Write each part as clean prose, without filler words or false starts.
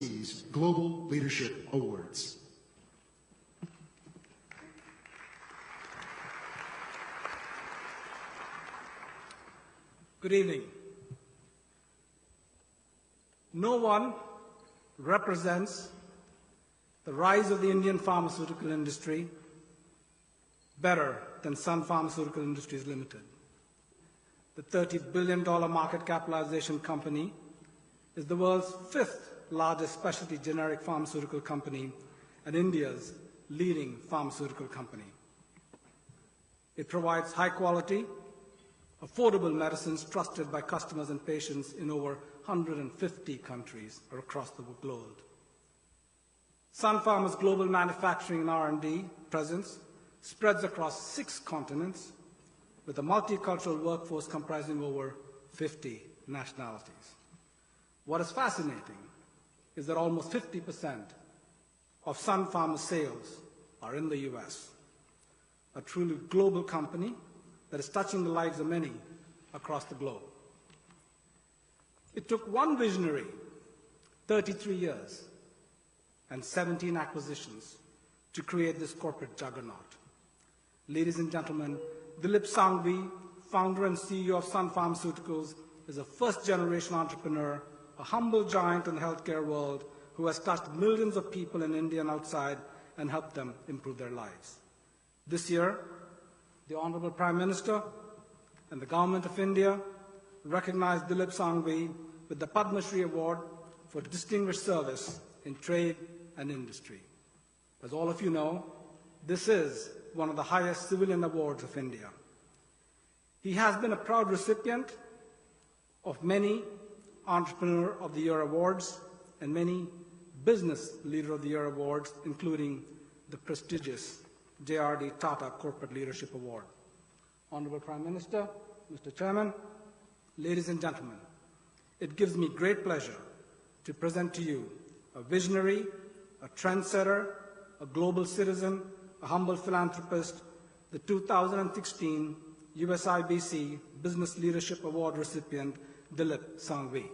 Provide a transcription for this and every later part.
USIBC's Global Leadership Awards. Good evening. No one represents the rise of the Indian pharmaceutical industry better than Sun Pharmaceutical Industries Limited. The $30 billion market capitalization company is the world's fifth largest specialty generic pharmaceutical company and India's leading pharmaceutical company. It provides high-quality, affordable medicines trusted by customers and patients in over 150 countries across the globe. Sun Pharma's global manufacturing and R&D presence spreads across 6 continents with a multicultural workforce comprising over 50 nationalities. What is fascinating is that almost 50% of Sun Pharma's sales are in the US, a truly global company that is touching the lives of many across the globe. It took one visionary 33 years and 17 acquisitions to create this corporate juggernaut. Ladies and gentlemen, Dilip Sanghvi, founder and CEO of Sun Pharmaceuticals, is a first-generation entrepreneur, a humble giant in the healthcare world who has touched millions of people in India and outside and helped them improve their lives. This year, the Honorable Prime Minister and the Government of India recognized Dilip Sanghvi with the Padma Shri Award for Distinguished Service in Trade and Industry. As all of you know, this is one of the highest civilian awards of India. He has been a proud recipient of many Entrepreneur of the Year awards and many Business Leader of the Year awards, including the prestigious J.R.D. Tata Corporate Leadership Award. Honorable Prime Minister, Mr. Chairman, ladies and gentlemen, it gives me great pleasure to present to you a visionary, a trendsetter, a global citizen, a humble philanthropist, the 2016 USIBC Business Leadership Award recipient, Dilip Sanghvi.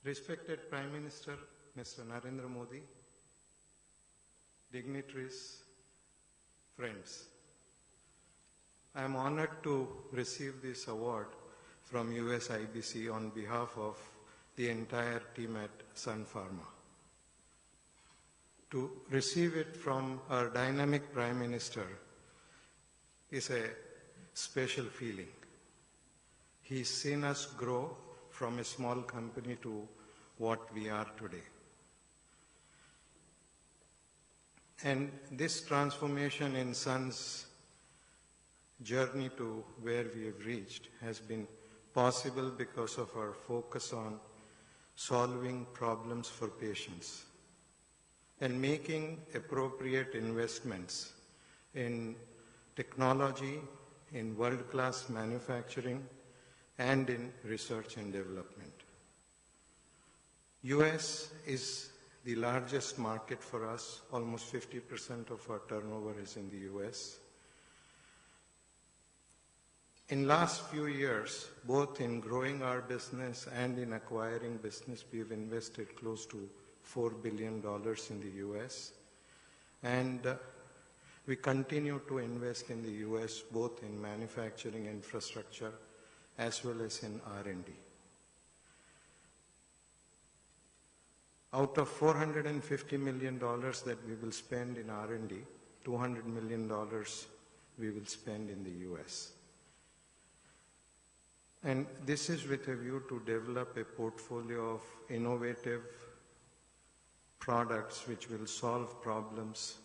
Respected Prime Minister, Mr. Narendra Modi, dignitaries, friends, I am honored to receive this award from USIBC on behalf of the entire team at Sun Pharma. To receive it from our dynamic Prime Minister is a special feeling. He's seen us grow from a small company to what we are today. And this transformation in Sun's journey to where we have reached has been possible because of our focus on solving problems for patients and making appropriate investments in technology, in world-class manufacturing, and in research and development. US is the largest market for us. Almost 50% of our turnover is in the US. In last few years, both in growing our business and in acquiring business, we've invested close to $4 billion in the US. And we continue to invest in the US, both in manufacturing infrastructure as well as in R&D. Out of $450 million that we will spend in R&D, $200 million we will spend in the US. And this is with a view to develop a portfolio of innovative products which will solve problems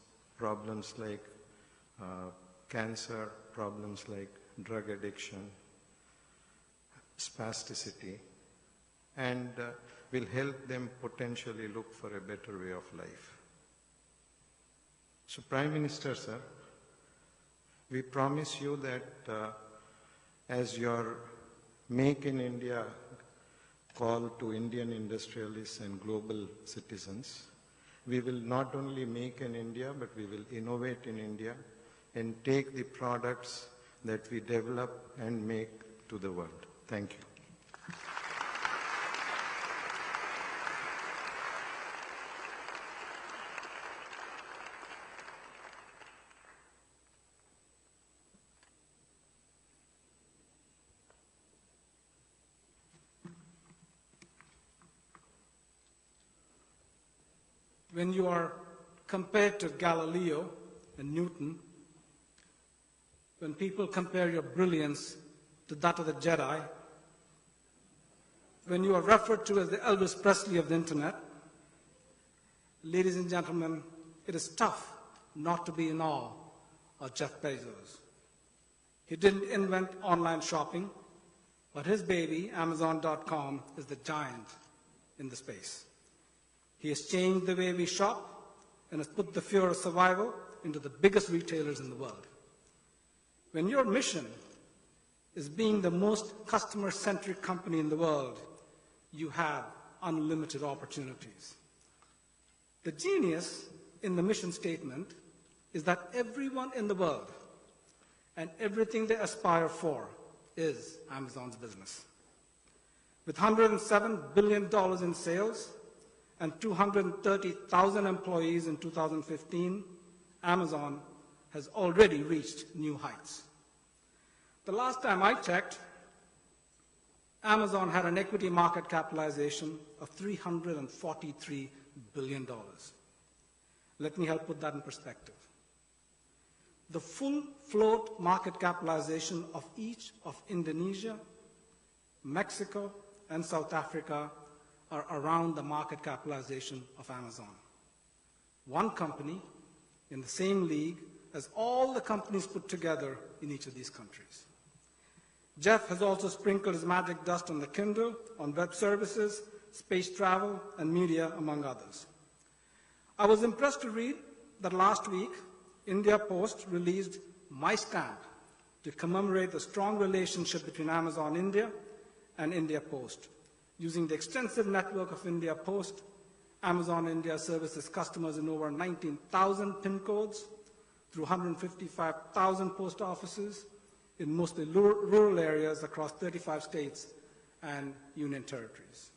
like cancer, problems like drug addiction, spasticity, and will help them potentially look for a better way of life. So Prime Minister, sir, we promise you that as your Make in India call to Indian industrialists and global citizens, we will not only make in India, but we will innovate in India and take the products that we develop and make to the world. Thank you. When you are compared to Galileo and Newton, when people compare your brilliance to that of the Jedi, when you are referred to as the Elvis Presley of the Internet, ladies and gentlemen, it is tough not to be in awe of Jeff Bezos. He didn't invent online shopping, but his baby, Amazon.com, is the giant in the space. He has changed the way we shop and has put the fear of survival into the biggest retailers in the world. When your mission is being the most customer-centric company in the world, you have unlimited opportunities. The genius in the mission statement is that everyone in the world and everything they aspire for is Amazon's business. With $107 billion in sales, and 230,000 employees in 2015, Amazon has already reached new heights. The last time I checked, Amazon had an equity market capitalization of $343 billion. Let me help put that in perspective. The full float market capitalization of each of Indonesia, Mexico, and South Africa are around the market capitalization of Amazon. One company in the same league as all the companies put together in each of these countries. Jeff has also sprinkled his magic dust on the Kindle, on web services, space travel, and media, among others. I was impressed to read that last week, India Post released My Stamp to commemorate the strong relationship between Amazon India and India Post. Using the extensive network of India Post, Amazon India services customers in over 19,000 PIN codes through 155,000 post offices in mostly rural areas across 35 states and union territories.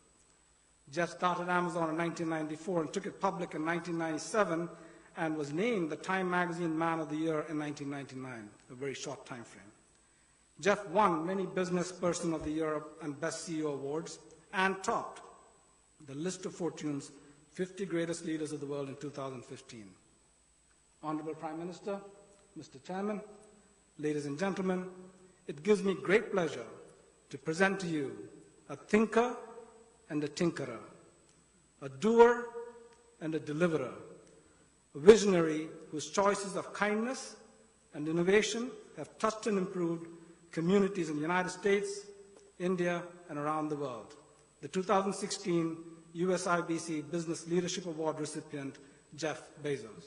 Jeff started Amazon in 1994 and took it public in 1997 and was named the Time Magazine Man of the Year in 1999, a very short time frame. Jeff won many Business Person of the Year and Best CEO awards, and topped the list of Fortune's 50 greatest leaders of the world in 2015. Honorable Prime Minister, Mr. Chairman, ladies and gentlemen, it gives me great pleasure to present to you a thinker and a tinkerer, a doer and a deliverer, a visionary whose choices of kindness and innovation have touched and improved communities in the United States, India, and around the world. The 2016 USIBC Business Leadership Award recipient, Jeff Bezos.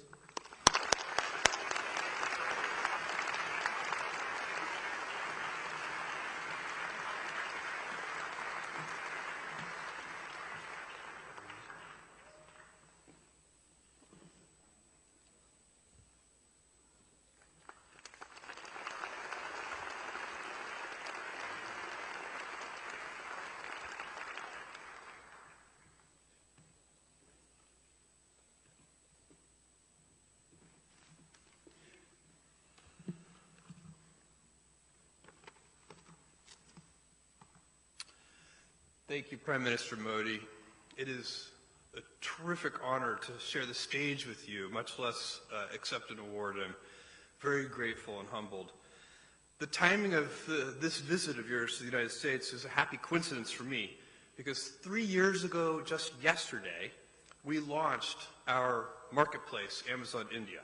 Thank you, Prime Minister Modi. It is a terrific honor to share the stage with you, much less accept an award. I'm very grateful and humbled. The timing of this visit of yours to the United States is a happy coincidence for me, because 3 years ago, just yesterday, we launched our marketplace, Amazon India.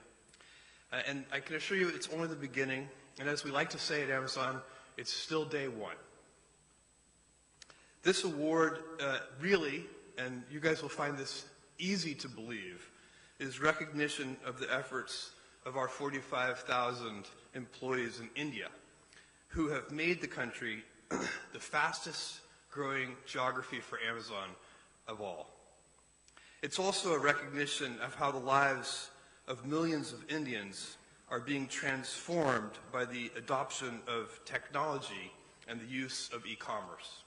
And I can assure you it's only the beginning, and as we like to say at Amazon, it's still day one. This award really, and you guys will find this easy to believe, is recognition of the efforts of our 45,000 employees in India, who have made the country the fastest growing geography for Amazon of all. It's also a recognition of how the lives of millions of Indians are being transformed by the adoption of technology and the use of e-commerce.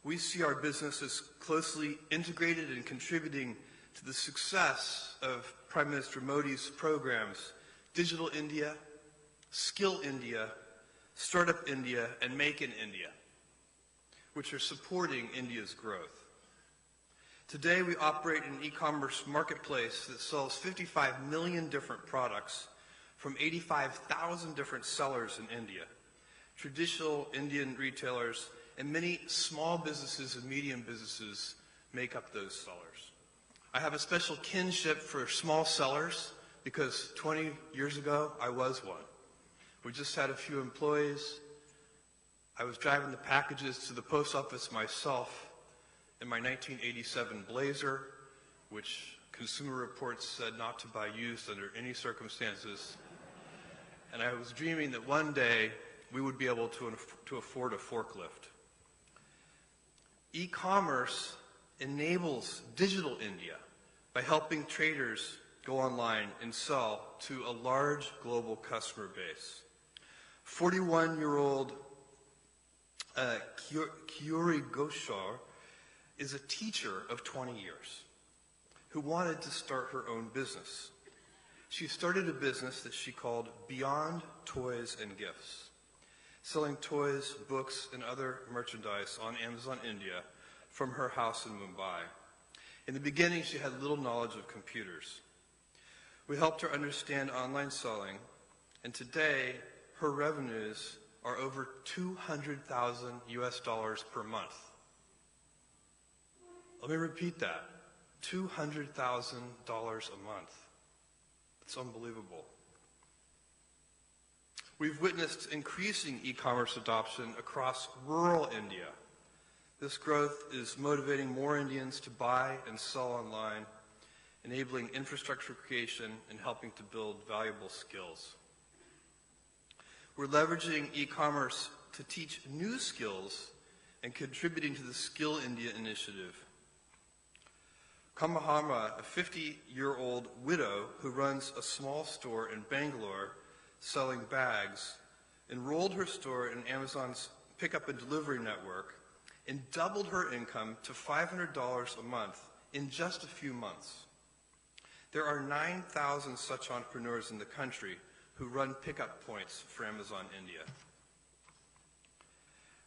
We see our business as closely integrated and contributing to the success of Prime Minister Modi's programs, Digital India, Skill India, Startup India, and Make in India, which are supporting India's growth. Today, we operate an e-commerce marketplace that sells 55 million different products from 85,000 different sellers in India, traditional Indian retailers, and many small businesses and medium businesses make up those sellers. I have a special kinship for small sellers because 20 years ago, I was one. We just had a few employees. I was driving the packages to the post office myself in my 1987 Blazer, which Consumer Reports said not to buy used under any circumstances. And I was dreaming that one day we would be able to afford a forklift. E-commerce enables Digital India by helping traders go online and sell to a large global customer base. 41-year-old Kyuri Ghoshar is a teacher of 20 years who wanted to start her own business. She started a business that she called Beyond Toys and Gifts, selling toys, books, and other merchandise on Amazon India from her house in Mumbai. In the beginning, she had little knowledge of computers. We helped her understand online selling, and today her revenues are over $200,000 US per month. Let me repeat that, $200,000 a month. It's unbelievable. We've witnessed increasing e-commerce adoption across rural India. This growth is motivating more Indians to buy and sell online, enabling infrastructure creation and helping to build valuable skills. We're leveraging e-commerce to teach new skills and contributing to the Skill India initiative. Kamahama, a 50-year-old widow who runs a small store in Bangalore selling bags, enrolled her store in Amazon's pickup and delivery network and doubled her income to $500 a month in just a few months. There are 9,000 such entrepreneurs in the country who run pickup points for Amazon India.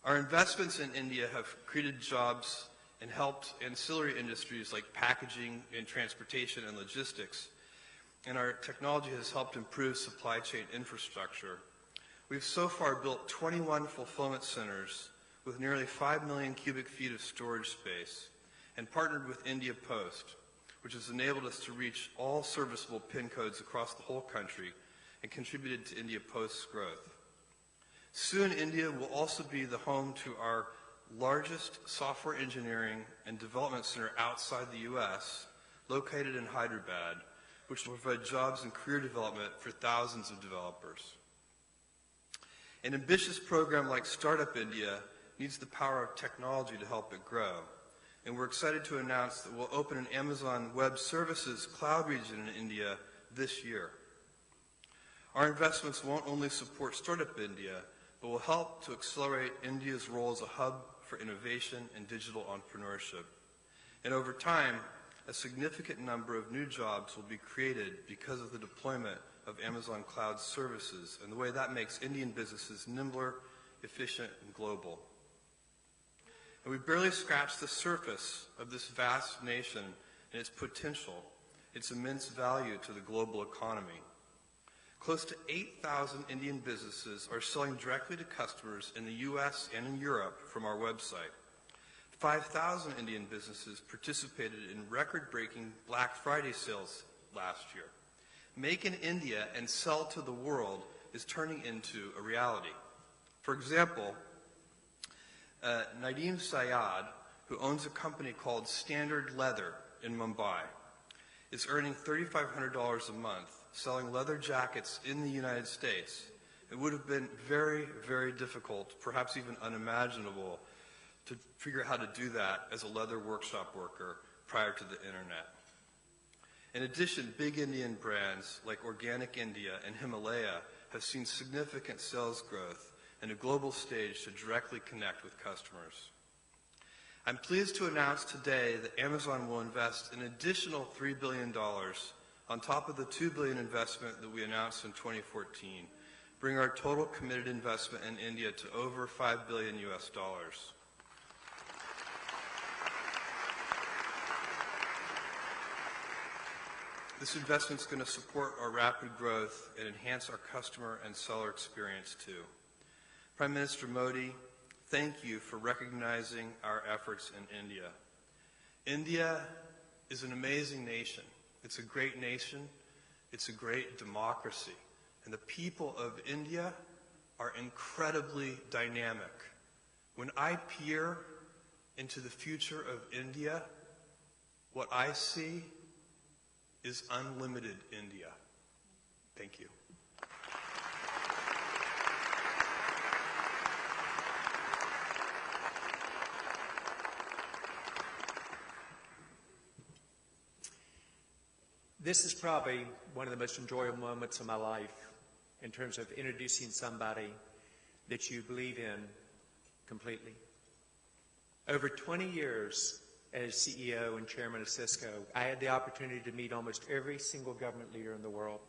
Our investments in India have created jobs and helped ancillary industries like packaging and transportation and logistics. And our technology has helped improve supply chain infrastructure. We've so far built 21 fulfillment centers with nearly 5 million cubic feet of storage space and partnered with India Post, which has enabled us to reach all serviceable PIN codes across the whole country and contributed to India Post's growth. Soon, India will also be the home to our largest software engineering and development center outside the U.S., located in Hyderabad, which will provide jobs and career development for thousands of developers. An ambitious program like Startup India needs the power of technology to help it grow, and we're excited to announce that we'll open an Amazon Web Services cloud region in India this year. Our investments won't only support Startup India, but will help to accelerate India's role as a hub for innovation and digital entrepreneurship. And over time, a significant number of new jobs will be created because of the deployment of Amazon Cloud services and the way that makes Indian businesses nimbler, efficient, and global. And we've barely scratched the surface of this vast nation and its potential, its immense value to the global economy. Close to 8,000 Indian businesses are selling directly to customers in the U.S. and in Europe from our website. 5,000 Indian businesses participated in record-breaking Black Friday sales last year. Make in India and sell to the world is turning into a reality. For example, Nadeem Syed, who owns a company called Standard Leather in Mumbai, is earning $3,500 a month selling leather jackets in the United States. It would have been very, very difficult, perhaps even unimaginable, to figure out how to do that as a leather workshop worker prior to the internet. In addition, big Indian brands like Organic India and Himalaya have seen significant sales growth and a global stage to directly connect with customers. I'm pleased to announce today that Amazon will invest an additional $3 billion on top of the $2 billion investment that we announced in 2014, bring our total committed investment in India to over $5 billion US. This investment is going to support our rapid growth and enhance our customer and seller experience too. Prime Minister Modi, thank you for recognizing our efforts in India. India is an amazing nation. It's a great nation. It's a great democracy. And the people of India are incredibly dynamic. When I peer into the future of India, what I see is unlimited India. Thank you. This is probably one of the most enjoyable moments of my life in terms of introducing somebody that you believe in completely. Over 20 years as CEO and chairman of Cisco, I had the opportunity to meet almost every single government leader in the world.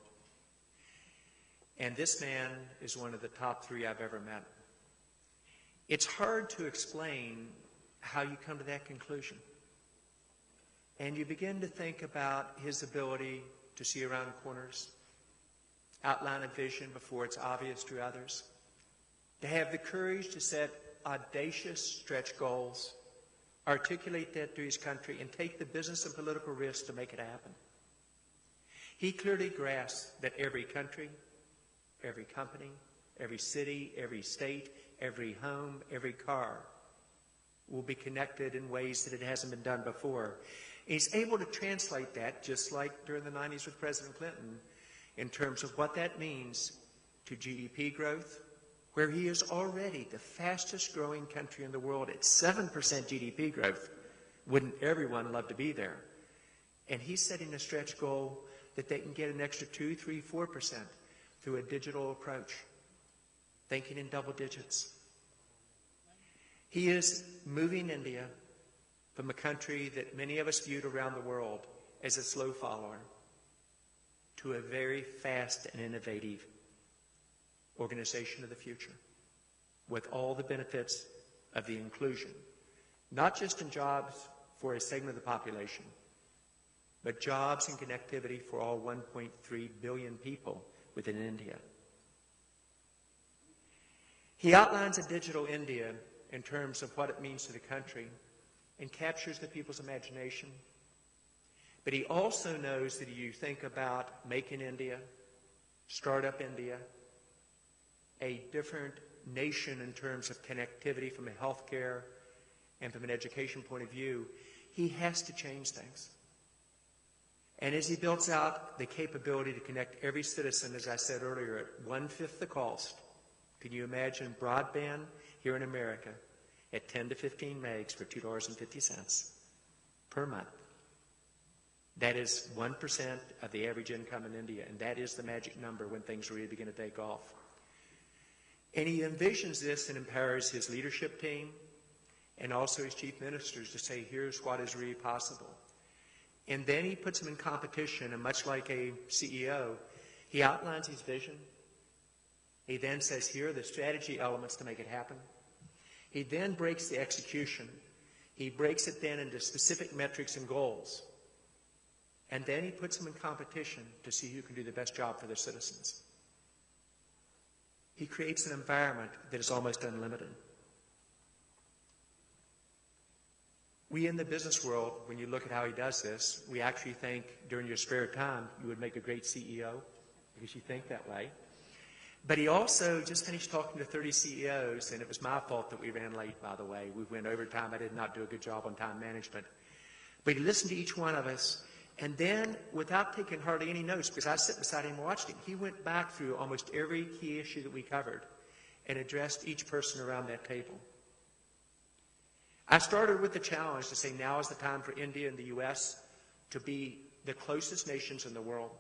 And this man is one of the top 3 I've ever met. It's hard to explain how you come to that conclusion. And you begin to think about his ability to see around corners, outline a vision before it's obvious to others, to have the courage to set audacious stretch goals, articulate that to his country, and take the business and political risks to make it happen. He clearly grasped that every country, every company, every city, every state, every home, every car will be connected in ways that it hasn't been done before. He's able to translate that, just like during the 90s with President Clinton, in terms of what that means to GDP growth, where he is already the fastest growing country in the world at 7% GDP growth. Wouldn't everyone love to be there? And he's setting a stretch goal that they can get an extra 2, 3, 4% through a digital approach, thinking in double digits. He is moving India from a country that many of us viewed around the world as a slow follower to a very fast and innovative organization of the future with all the benefits of the inclusion, not just in jobs for a segment of the population, but jobs and connectivity for all 1.3 billion people within India. He outlines a digital India in terms of what it means to the country and captures the people's imagination. But he also knows that you think about Make in India, Startup India, a different nation in terms of connectivity from a healthcare and from an education point of view, he has to change things. And as he builds out the capability to connect every citizen, as I said earlier, at 1/5 the cost, can you imagine broadband here in America at 10 to 15 megs for $2.50 per month? That is 1% of the average income in India, and that is the magic number when things really begin to take off. And he envisions this and empowers his leadership team and also his chief ministers to say, here's what is really possible. And then he puts them in competition, and much like a CEO, he outlines his vision. He then says, here are the strategy elements to make it happen. He then breaks the execution. He breaks it then into specific metrics and goals. And then he puts them in competition to see who can do the best job for their citizens. He creates an environment that is almost unlimited. We in the business world, when you look at how he does this, we actually think during your spare time you would make a great CEO because you think that way. But he also just finished talking to 30 CEOs, and it was my fault that we ran late, by the way. We went over time. I did not do a good job on time management. But he listened to each one of us, and then, without taking hardly any notes, because I sit beside him and watched him, he went back through almost every key issue that we covered and addressed each person around that table. I started with the challenge to say now is the time for India and the U.S. to be the closest nations in the world,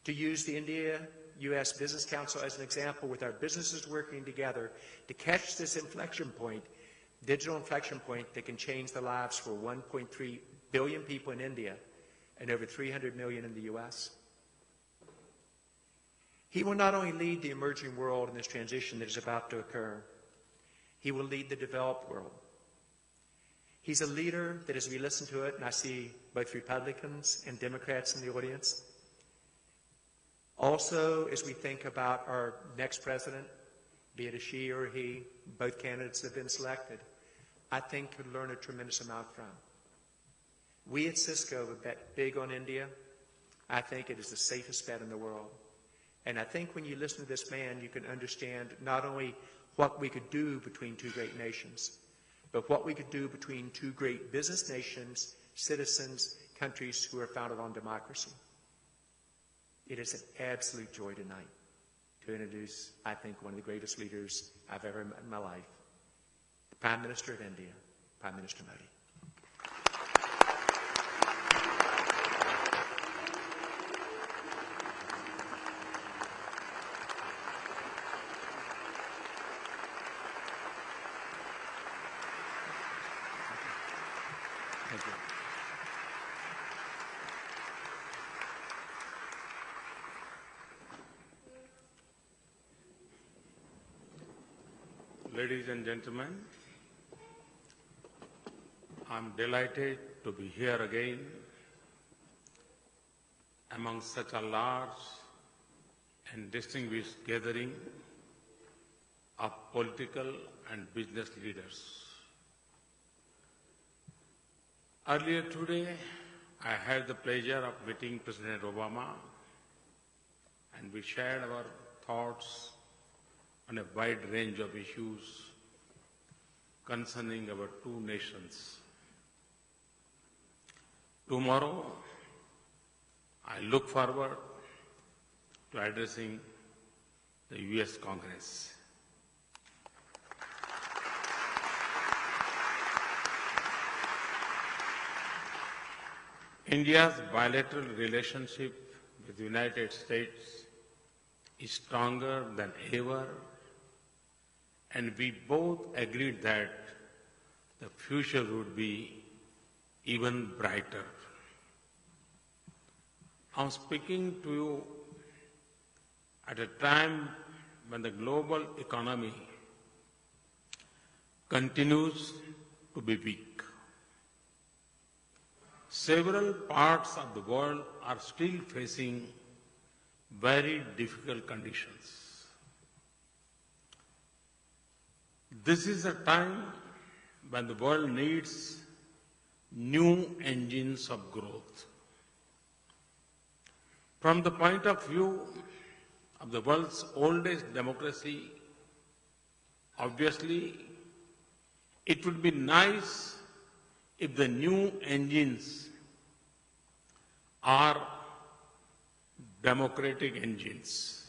to use the India-U.S. Business Council as an example with our businesses working together to catch this inflection point, digital inflection point that can change the lives for 1.3 billion people in India and over 300 million in the U.S. He will not only lead the emerging world in this transition that is about to occur, he will lead the developed world. He's a leader that, as we listen to it, and I see both Republicans and Democrats in the audience, also as we think about our next president, be it a she or a he, both candidates have been selected, I think could learn a tremendous amount from. We at Cisco have bet big on India. I think it is the safest bet in the world. And I think when you listen to this man, you can understand not only what we could do between two great nations, but what we could do between two great business nations, citizens, countries who are founded on democracy. It is an absolute joy tonight to introduce, I think, one of the greatest leaders I've ever met in my life, the Prime Minister of India, Prime Minister Modi. Thank you. Ladies and gentlemen, I'm delighted to be here again among such a large and distinguished gathering of political and business leaders. Earlier today, I had the pleasure of meeting President Obama, and we shared our thoughts on a wide range of issues concerning our two nations. Tomorrow, I look forward to addressing the U.S. Congress. India's bilateral relationship with the United States is stronger than ever, and we both agreed that the future would be even brighter. I'm speaking to you at a time when the global economy continues to be weak. Several parts of the world are still facing very difficult conditions. This is a time when the world needs new engines of growth. From the point of view of the world's oldest democracy, obviously, it would be nice if the new engines are democratic engines.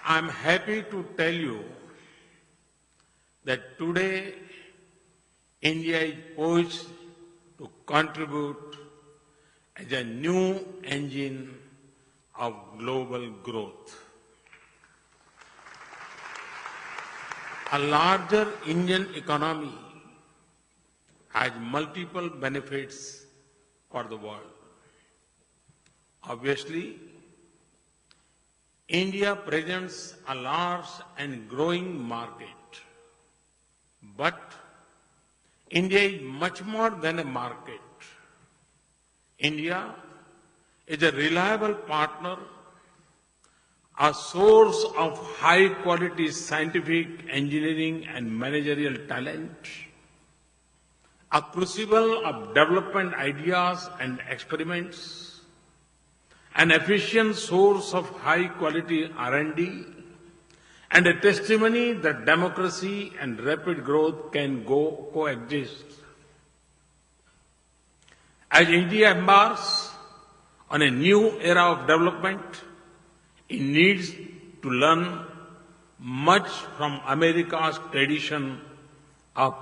I'm happy to tell you that today India is poised to contribute as a new engine of global growth. A larger Indian economy has multiple benefits for the world. Obviously, India presents a large and growing market, but India is much more than a market. India is a reliable partner, a source of high-quality scientific, engineering, and managerial talent, a crucible of development ideas and experiments, an efficient source of high-quality R&D, and a testimony that democracy and rapid growth can coexist. As India embarks on a new era of development, it needs to learn much from America's tradition of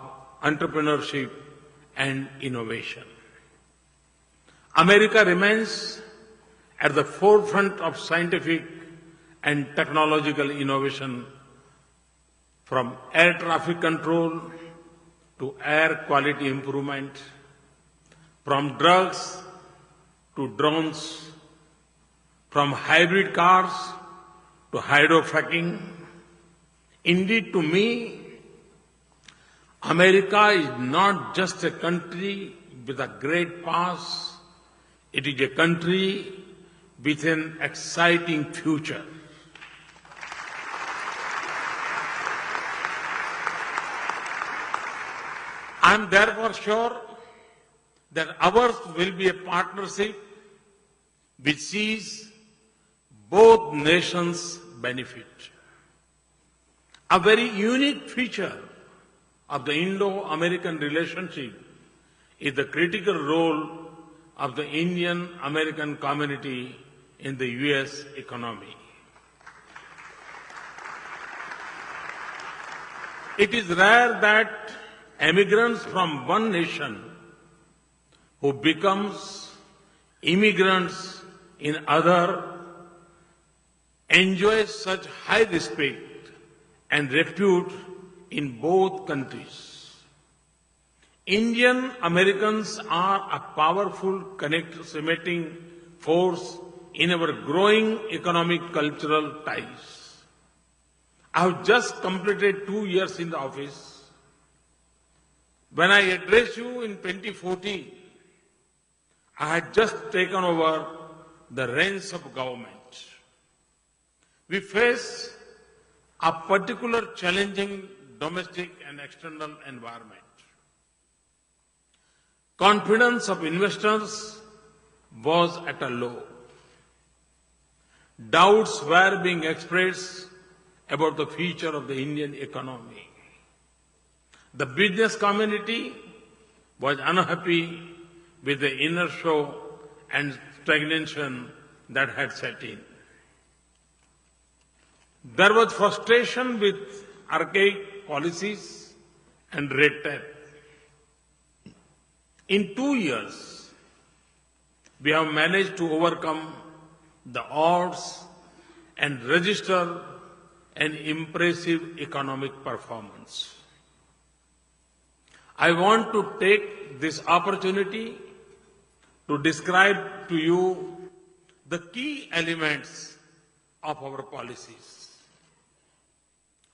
entrepreneurship and innovation. America remains at the forefront of scientific and technological innovation, from air traffic control to air quality improvement, from drugs to drones, from hybrid cars to hydrofracking. Indeed, to me, America is not just a country with a great past, it is a country with an exciting future. I am therefore sure that ours will be a partnership which sees both nations benefit. A very unique feature of the Indo-American relationship is the critical role of the Indian-American community in the U.S. economy. It is rare that immigrants from one nation who becomes immigrants in other enjoy such high respect and repute in both countries. Indian Americans are a powerful connecting force in our growing economic cultural ties. I have just completed 2 years in the office. When I addressed you in 2014, I had just taken over the reins of government. We face a particular challenging domestic and external environment. Confidence of investors was at a low. Doubts were being expressed about the future of the Indian economy. The business community was unhappy with the inertia and stagnation that had set in. There was frustration with archaic policies and red tape. In 2 years, we have managed to overcome the odds and register an impressive economic performance. I want to take this opportunity to describe to you the key elements of our policies.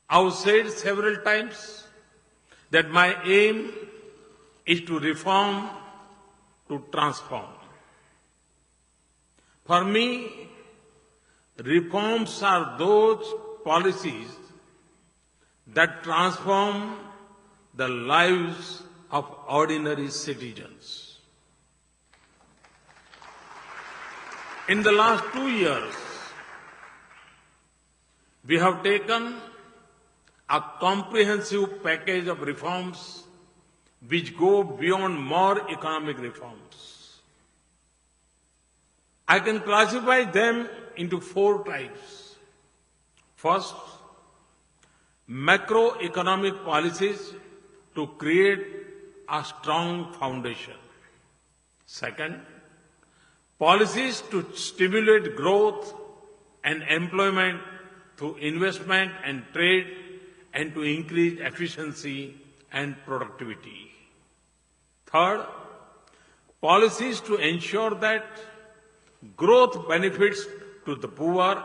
I have said several times that my aim is to reform, to transform. For me, reforms are those policies that transform the lives of ordinary citizens. In the last 2 years, we have taken a comprehensive package of reforms which go beyond more economic reforms. I can classify them into 4 types. First, macroeconomic policies to create a strong foundation. Second, policies to stimulate growth and employment through investment and trade and to increase efficiency and productivity. Third, policies to ensure that growth benefits to the poor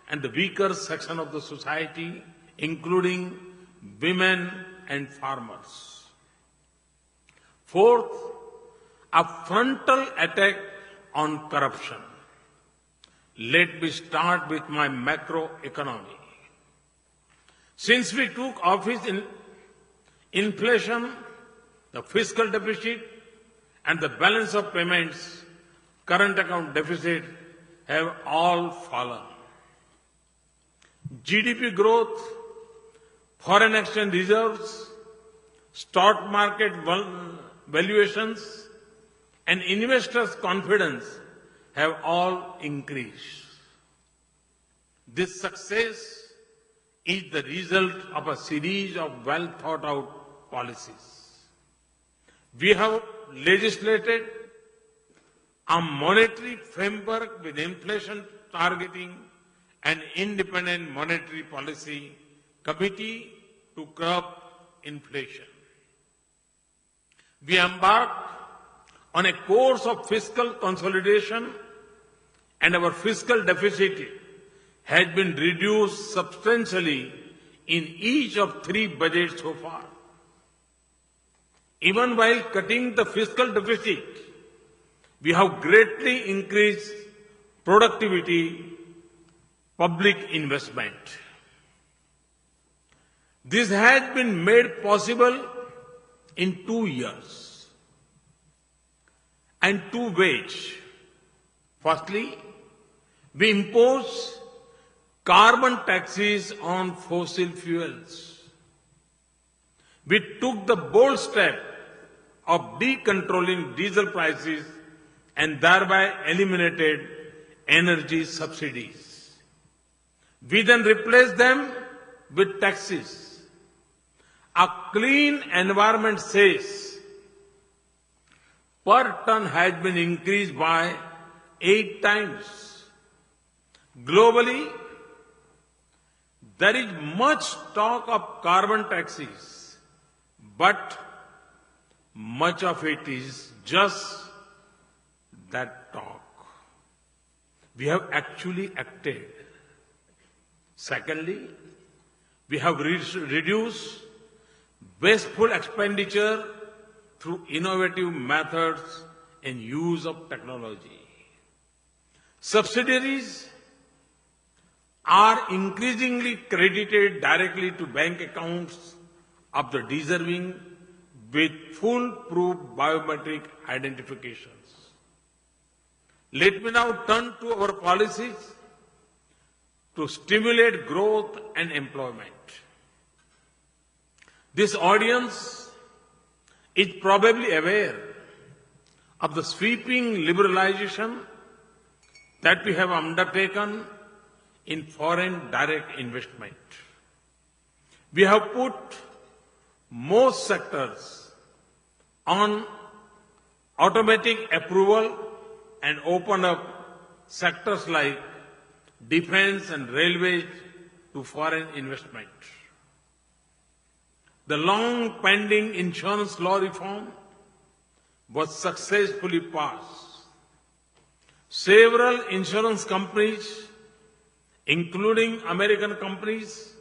and the weaker section of the society, including women and farmers. Fourth, a frontal attack on corruption. Let me start with my macroeconomy. Since we took office, inflation, the fiscal deficit, and the balance of payments, current account deficit have all fallen. GDP growth, foreign exchange reserves, stock market valuations, and investors' confidence have all increased. This success is the result of a series of well thought out policies. We have legislated a monetary framework with inflation targeting an independent monetary policy committee to curb inflation. We embarked on a course of fiscal consolidation, and our fiscal deficit has been reduced substantially in each of 3 budgets so far. Even while cutting the fiscal deficit, we have greatly increased productivity, public investment. This has been made possible in 2 years and 2 ways. Firstly, we imposed carbon taxes on fossil fuels. We took the bold step of decontrolling diesel prices and thereby eliminated energy subsidies. We then replaced them with taxes. A clean environment says per ton has been increased by 8 times. Globally, there is much talk of carbon taxes, but much of it is just that talk. We have actually acted. Secondly, we have reduced wasteful expenditure through innovative methods and use of technology. Subsidiaries are increasingly credited directly to bank accounts of the deserving with foolproof biometric identifications. Let me now turn to our policies to stimulate growth and employment. This audience is probably aware of the sweeping liberalization that we have undertaken in foreign direct investment. We have put most sectors on automatic approval and opened up sectors like defense and railways to foreign investment. The long pending insurance law reform was successfully passed. Several insurance companies, including American companies,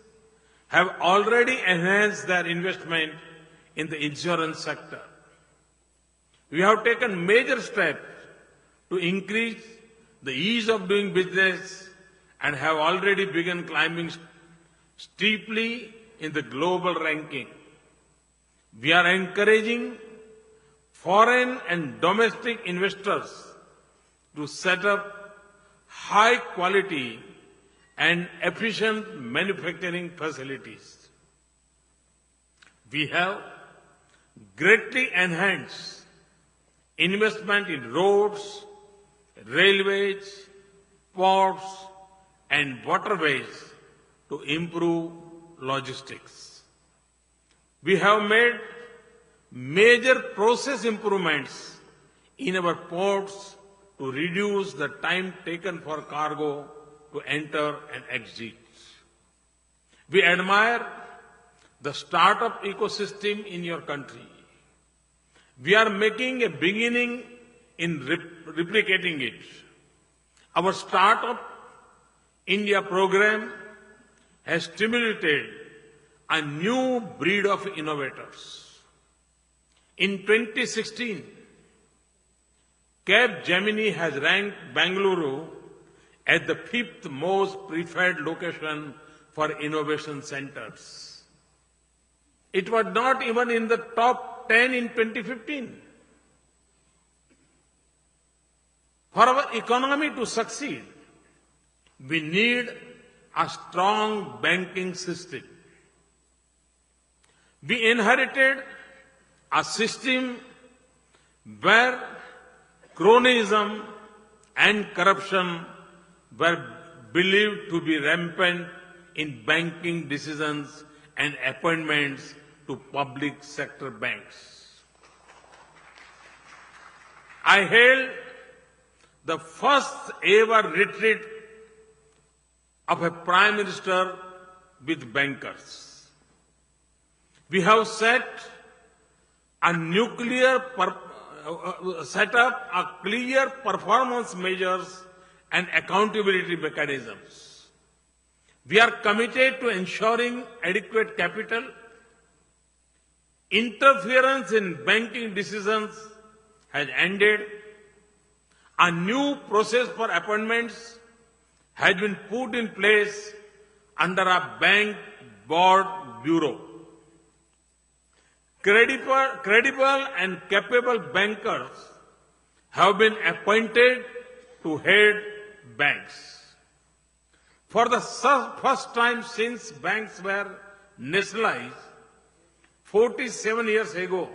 have already enhanced their investment in the insurance sector. We have taken major steps to increase the ease of doing business and have already begun climbing steeply in the global ranking. We are encouraging foreign and domestic investors to set up high quality and efficient manufacturing facilities. We have greatly enhanced investment in roads, railways, ports, and waterways to improve logistics. We have made major process improvements in our ports to reduce the time taken for cargo to enter and exit. We admire the startup ecosystem in your country. We are making a beginning in replicating it. Our Startup India program has stimulated a new breed of innovators. In 2016, Gemini has ranked Bangalore as the 5th most preferred location for innovation centers. It was not even in the top 10 in 2015. For our economy to succeed, we need a strong banking system. We inherited a system where cronyism and corruption were believed to be rampant in banking decisions and appointments to public sector banks. I held the first ever retreat of a Prime Minister with bankers. We have set up a clear performance measures and accountability mechanisms. We are committed to ensuring adequate capital. Interference in banking decisions has ended. A new process for appointments has been put in place under a bank board bureau. Credible and capable bankers have been appointed to head banks. For the first time since banks were nationalized 47 years ago,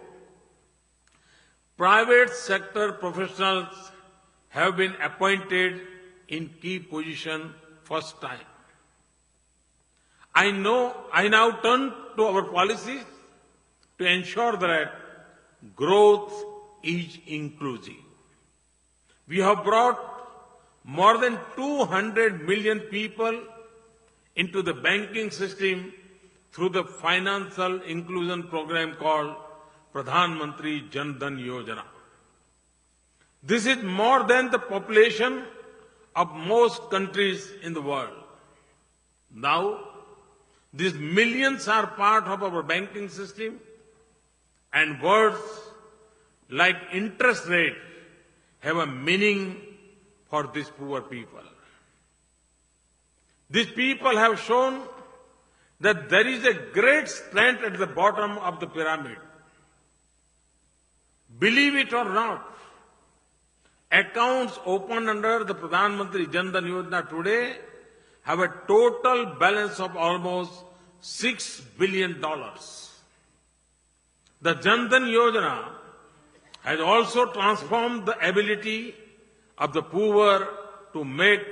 private sector professionals have been appointed in key positions first time. I now turn to our policies to ensure that growth is inclusive. We have brought more than 200 million people into the banking system through the financial inclusion program called Pradhan Mantri Jan Dhan Yojana. This is more than the population of most countries in the world. Now, these millions are part of our banking system, and words like interest rate have a meaning for these poor people. These people have shown that there is a great strength at the bottom of the pyramid. Believe it or not, accounts opened under the Pradhan Mantri Jan Dhan Yojana today have a total balance of almost $6 billion. The Jan Dhan Yojana has also transformed the ability of the poor to make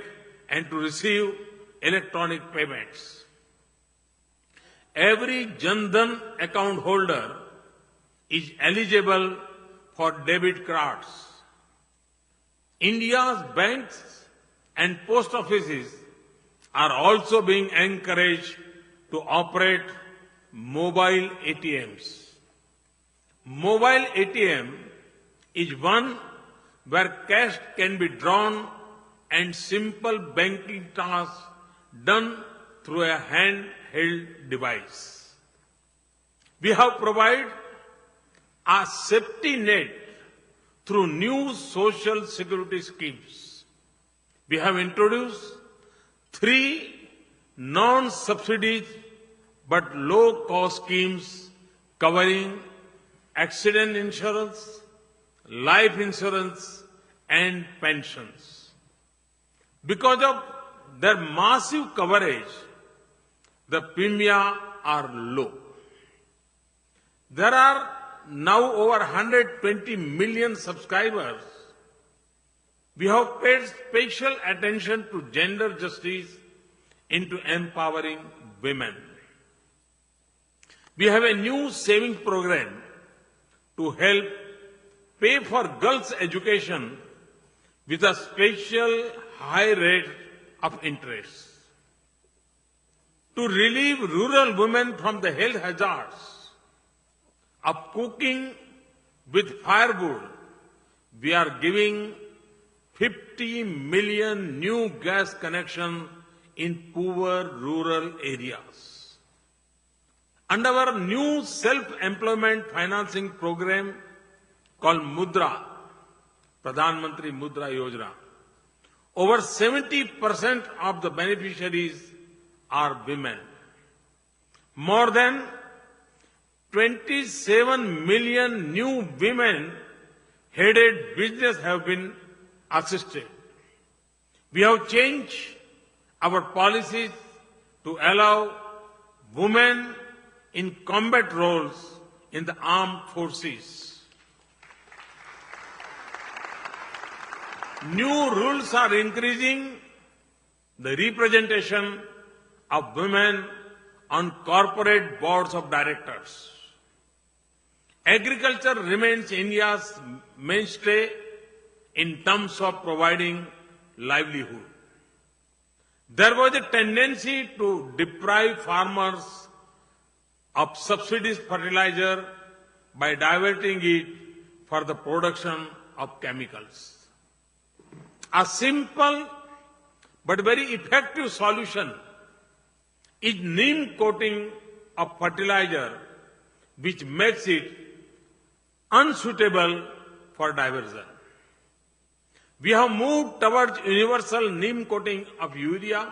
and to receive electronic payments. Every Jan Dhan account holder is eligible for debit cards. India's banks and post offices are also being encouraged to operate mobile ATMs. Mobile ATM is one where cash can be drawn and simple banking tasks done through a handheld device. We have provided a safety net through new social security schemes. We have introduced 3 non-subsidized but low-cost schemes covering accident insurance, life insurance, and pensions. Because of their massive coverage, the premiums are low. There are now over 120 million subscribers. We have paid special attention to gender justice into empowering women. We have a new savings program to help pay for girls' education with a special high rate of interest. To relieve rural women from the health hazards of cooking with firewood, we are giving 50 million new gas connections in poor rural areas. Under our new self-employment financing program called Mudra, Pradhan Mantri Mudra Yojana. Over 70% of the beneficiaries are women. More than 27 million new women-headed businesses have been assisted. We have changed our policies to allow women in combat roles in the armed forces. New rules are increasing the representation of women on corporate boards of directors. Agriculture remains India's mainstay in terms of providing livelihood. There was a tendency to deprive farmers of subsidized fertilizer by diverting it for the production of chemicals. A simple but very effective solution is neem coating of fertilizer, which makes it unsuitable for diversion. We have moved towards universal neem coating of urea.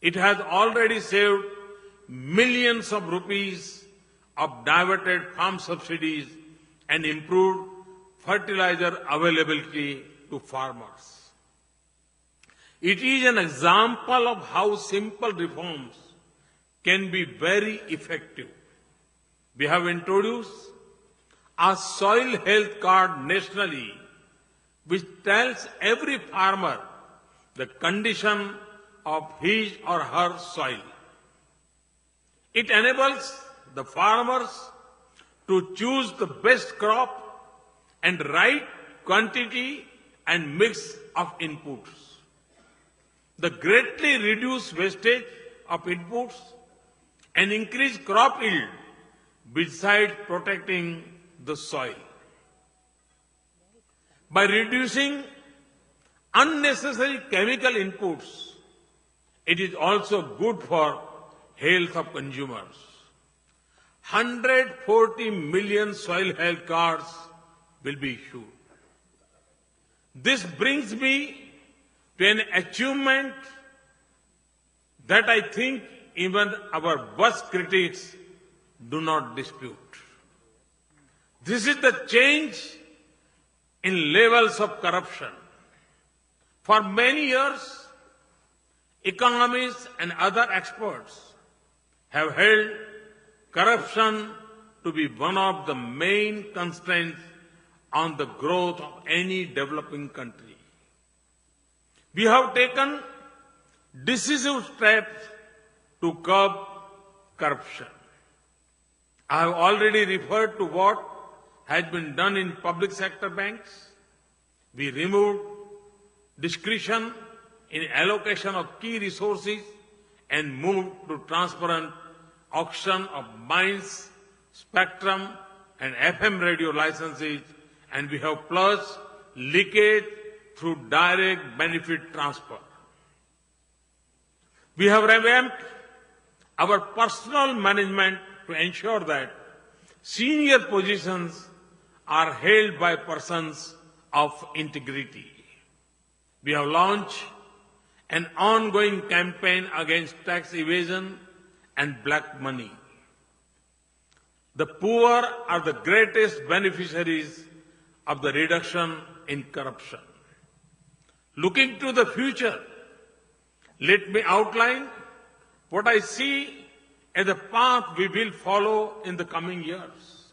It has already saved millions of rupees of diverted farm subsidies and improved fertilizer availability to farmers. It is an example of how simple reforms can be very effective. We have introduced a soil health card nationally, which tells every farmer the condition of his or her soil. It enables the farmers to choose the best crop and right quantity and mix of inputs. The greatly reduced wastage of inputs and increase crop yield besides protecting the soil. By reducing unnecessary chemical inputs, it is also good for health of consumers. 140 million soil health cards will be issued. This brings me to an achievement that I think even our worst critics do not dispute. This is the change in levels of corruption. For many years, economists and other experts have held corruption to be one of the main constraints on the growth of any developing country. We have taken decisive steps to curb corruption. I have already referred to what has been done in public sector banks. We removed discretion in allocation of key resources and moved to transparent auction of mines, spectrum and FM radio licenses, and we have purged leakage through direct benefit transfer. We have revamped our personnel management to ensure that senior positions are held by persons of integrity. We have launched an ongoing campaign against tax evasion and black money. The poor are the greatest beneficiaries of the reduction in corruption. Looking to the future, let me outline what I see as the path we will follow in the coming years.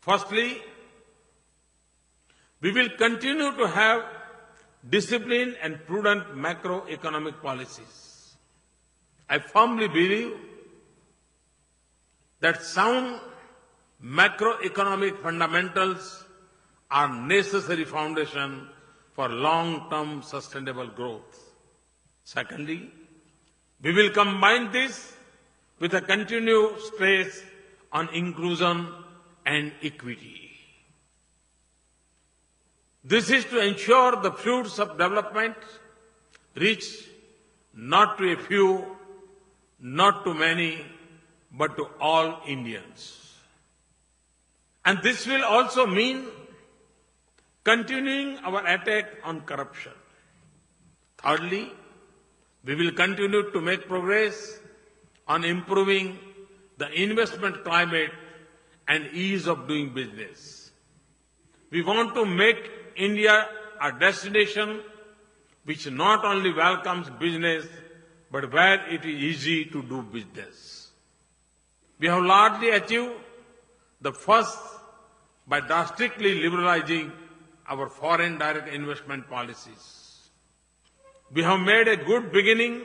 Firstly, we will continue to have disciplined and prudent macroeconomic policies. I firmly believe that sound macroeconomic fundamentals are necessary foundation for long-term sustainable growth. Secondly, we will combine this with a continued stress on inclusion and equity. This is to ensure the fruits of development reach not to a few, not to many, but to all Indians. And this will also mean continuing our attack on corruption. Thirdly, we will continue to make progress on improving the investment climate and ease of doing business. We want to make India a destination which not only welcomes business, but where it is easy to do business. We have largely achieved the first by drastically liberalizing our foreign direct investment policies. We have made a good beginning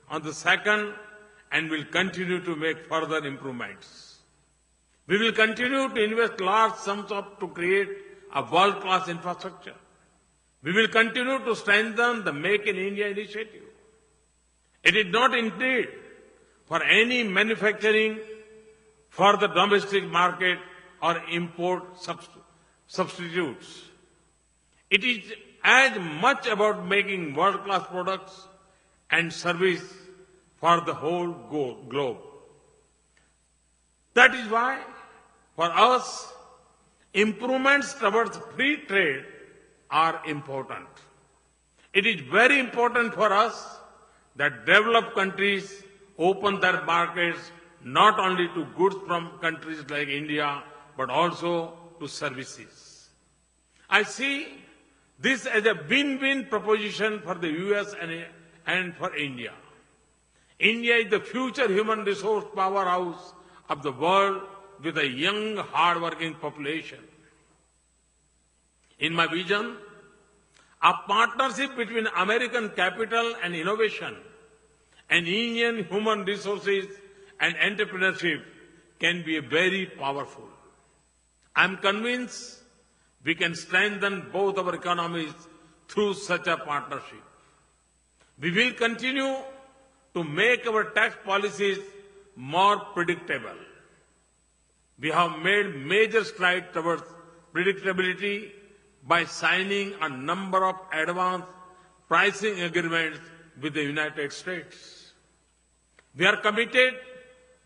on the second and will continue to make further improvements. We will continue to invest large sums to create a world-class infrastructure. We will continue to strengthen the Make in India initiative. It is not intended for any manufacturing for the domestic market or import substitutes. It is as much about making world-class products and service for the whole globe. That is why, for us, improvements towards free trade are important. It is very important for us that developed countries open their markets not only to goods from countries like India, but also to services. I see this as a win-win proposition for the US and for India. India is the future human resource powerhouse of the world with a young, hard-working population. In my vision, a partnership between American capital and innovation and Indian human resources and entrepreneurship can be very powerful. I am convinced we can strengthen both our economies through such a partnership. We will continue to make our tax policies more predictable. We have made major strides towards predictability by signing a number of advanced pricing agreements with the United States. We are committed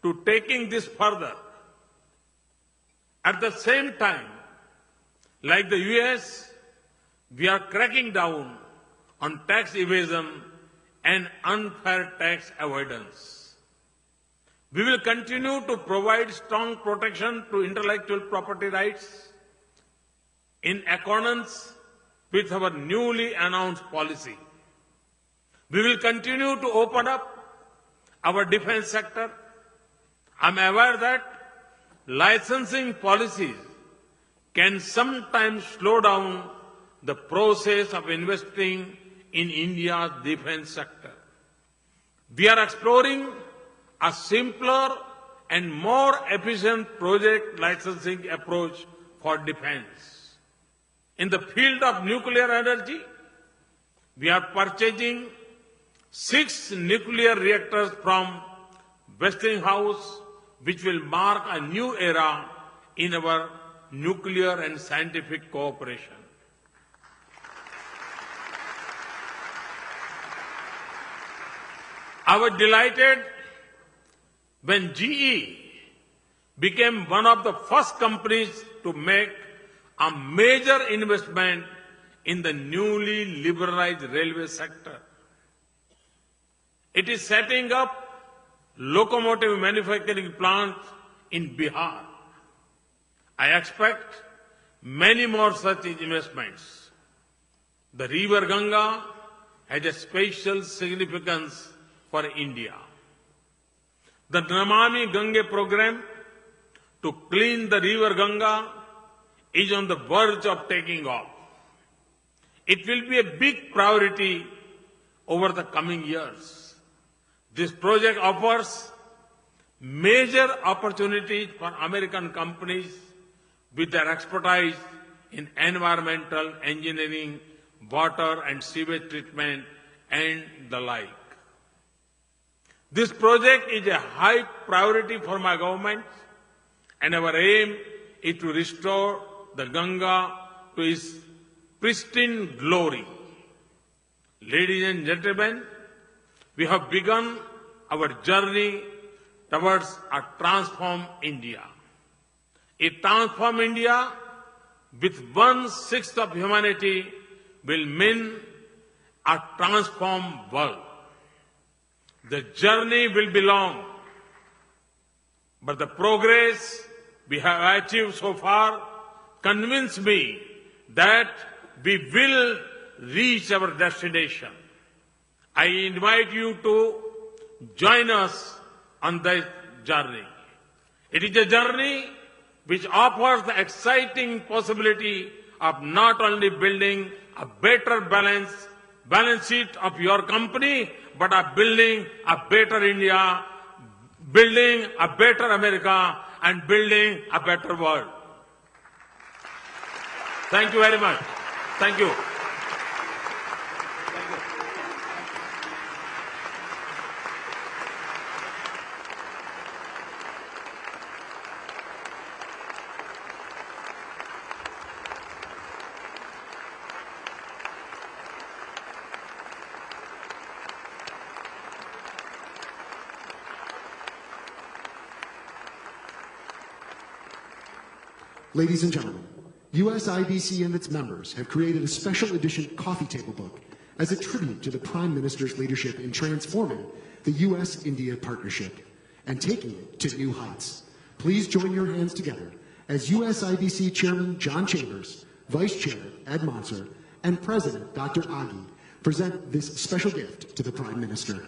to taking this further. At the same time, like the US, we are cracking down on tax evasion and unfair tax avoidance. We will continue to provide strong protection to intellectual property rights in accordance with our newly announced policy. We will continue to open up our defense sector. I am aware that licensing policies can sometimes slow down the process of investing in India's defense sector. We are exploring a simpler and more efficient project licensing approach for defense. In the field of nuclear energy, we are purchasing 6 nuclear reactors from Westinghouse, which will mark a new era in our nuclear and scientific cooperation. I was delighted when GE became one of the first companies to make a major investment in the newly liberalized railway sector. It is setting up locomotive manufacturing plants in Bihar. I expect many more such investments. The river Ganga has a special significance for India. The Namami Gange program to clean the river Ganga is on the verge of taking off. It will be a big priority over the coming years. This project offers major opportunities for American companies with their expertise in environmental engineering, water and sewage treatment, and the like. This project is a high priority for my government, and our aim is to restore the Ganga to its pristine glory. Ladies and gentlemen, we have begun our journey towards a transformed India. A transformed India with 1/6 of humanity will mean a transformed world. The journey will be long, but the progress we have achieved so far convince me that we will reach our destination. I invite you to join us on this journey. It is a journey which offers the exciting possibility of not only building a better balance sheet of your company, but of building a better India, building a better America, and building a better world. Thank you very much. Thank you. Ladies and gentlemen, USIBC and its members have created a special edition coffee table book as a tribute to the Prime Minister's leadership in transforming the U.S.-India partnership and taking it to new heights. Please join your hands together as USIBC Chairman John Chambers, Vice Chair Ed Monser, and President Dr. Aghi present this special gift to the Prime Minister.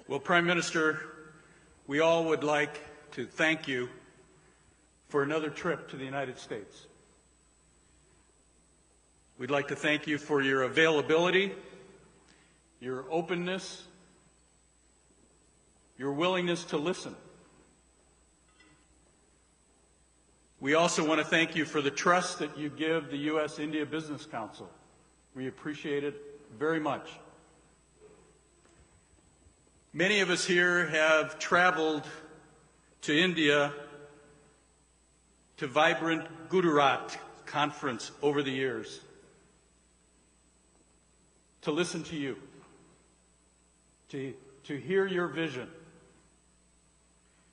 Well, Prime Minister, we all would like to thank you for another trip to the United States. We'd like to thank you for your availability, your openness, your willingness to listen. We also want to thank you for the trust that you give the U.S.-India Business Council. We appreciate it very much. Many of us here have traveled to India to Vibrant Gujarat conference over the years to listen to you, to hear your vision.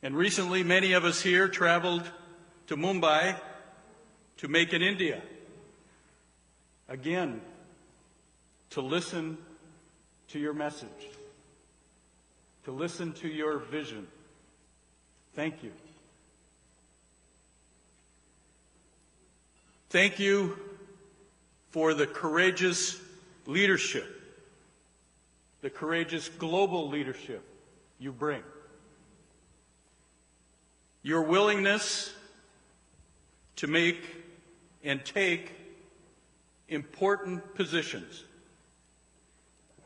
And recently, many of us here traveled to Mumbai to Make in India, again, to listen to your message, to listen to your vision. Thank you. Thank you for the courageous leadership, the courageous global leadership you bring. Your willingness to make and take important positions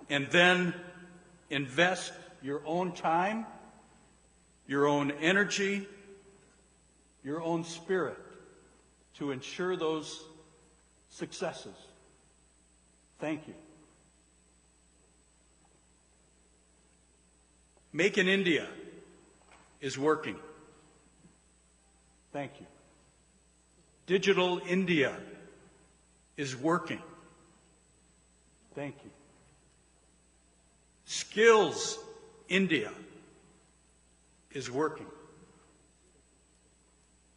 and then invest your own time, your own energy, your own spirit to ensure those successes. Thank you. Make in India is working. Thank you. Digital India is working. Thank you. Skills India is working.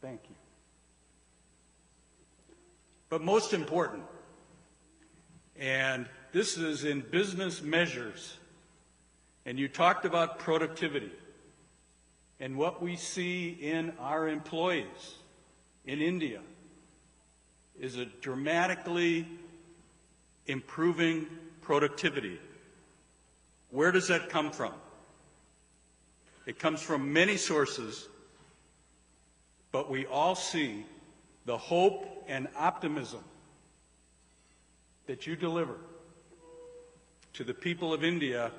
Thank you. But most important, and this is in business measures, and you talked about productivity, and what we see in our employees in India is a dramatically improving productivity. Where does that come from? It comes from many sources, but we all see the hope and optimism that you deliver to the people of India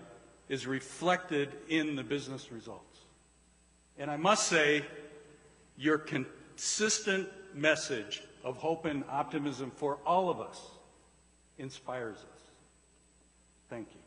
is reflected in the business results. And I must say, your consistent message of hope and optimism for all of us inspires us. Thank you.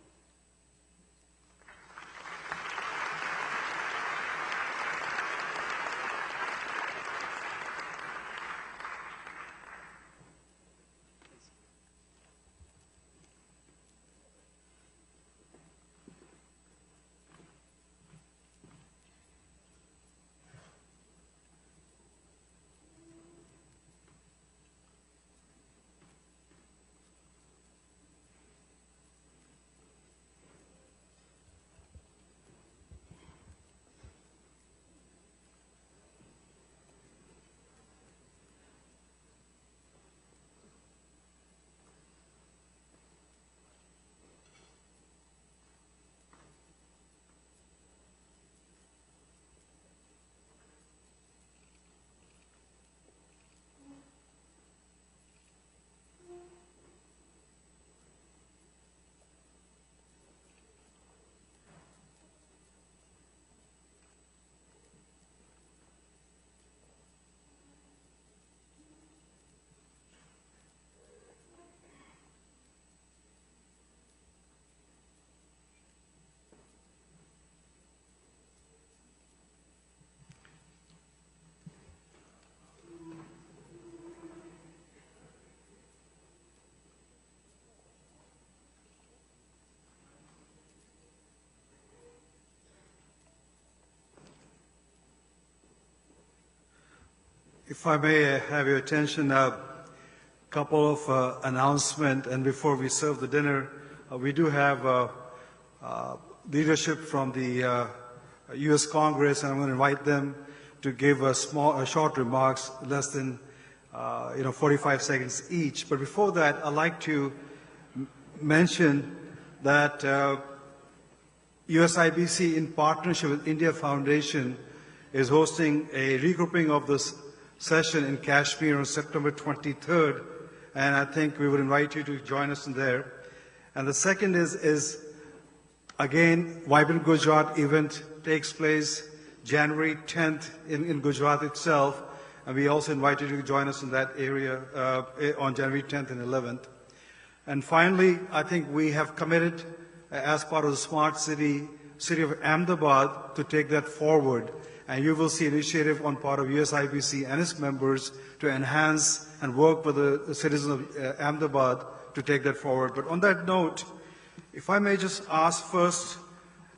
If I may have your attention, a couple of announcements, and before we serve the dinner, we do have leadership from the U.S. Congress, and I'm going to invite them to give short remarks, less than 45 seconds each. But before that, I'd like to mention that USIBC, in partnership with India Foundation, is hosting a regrouping of this session in Kashmir on September 23rd, and I think we would invite you to join us in there. And the second is again, Vibrant Gujarat event takes place January 10th in Gujarat itself, and we also invite you to join us in that area on January 10th and 11th. And finally, I think we have committed, as part of the Smart City of Ahmedabad, to take that forward. And you will see initiative on part of USIBC and its members to enhance and work with the citizens of Ahmedabad to take that forward. But on that note, if I may just ask first,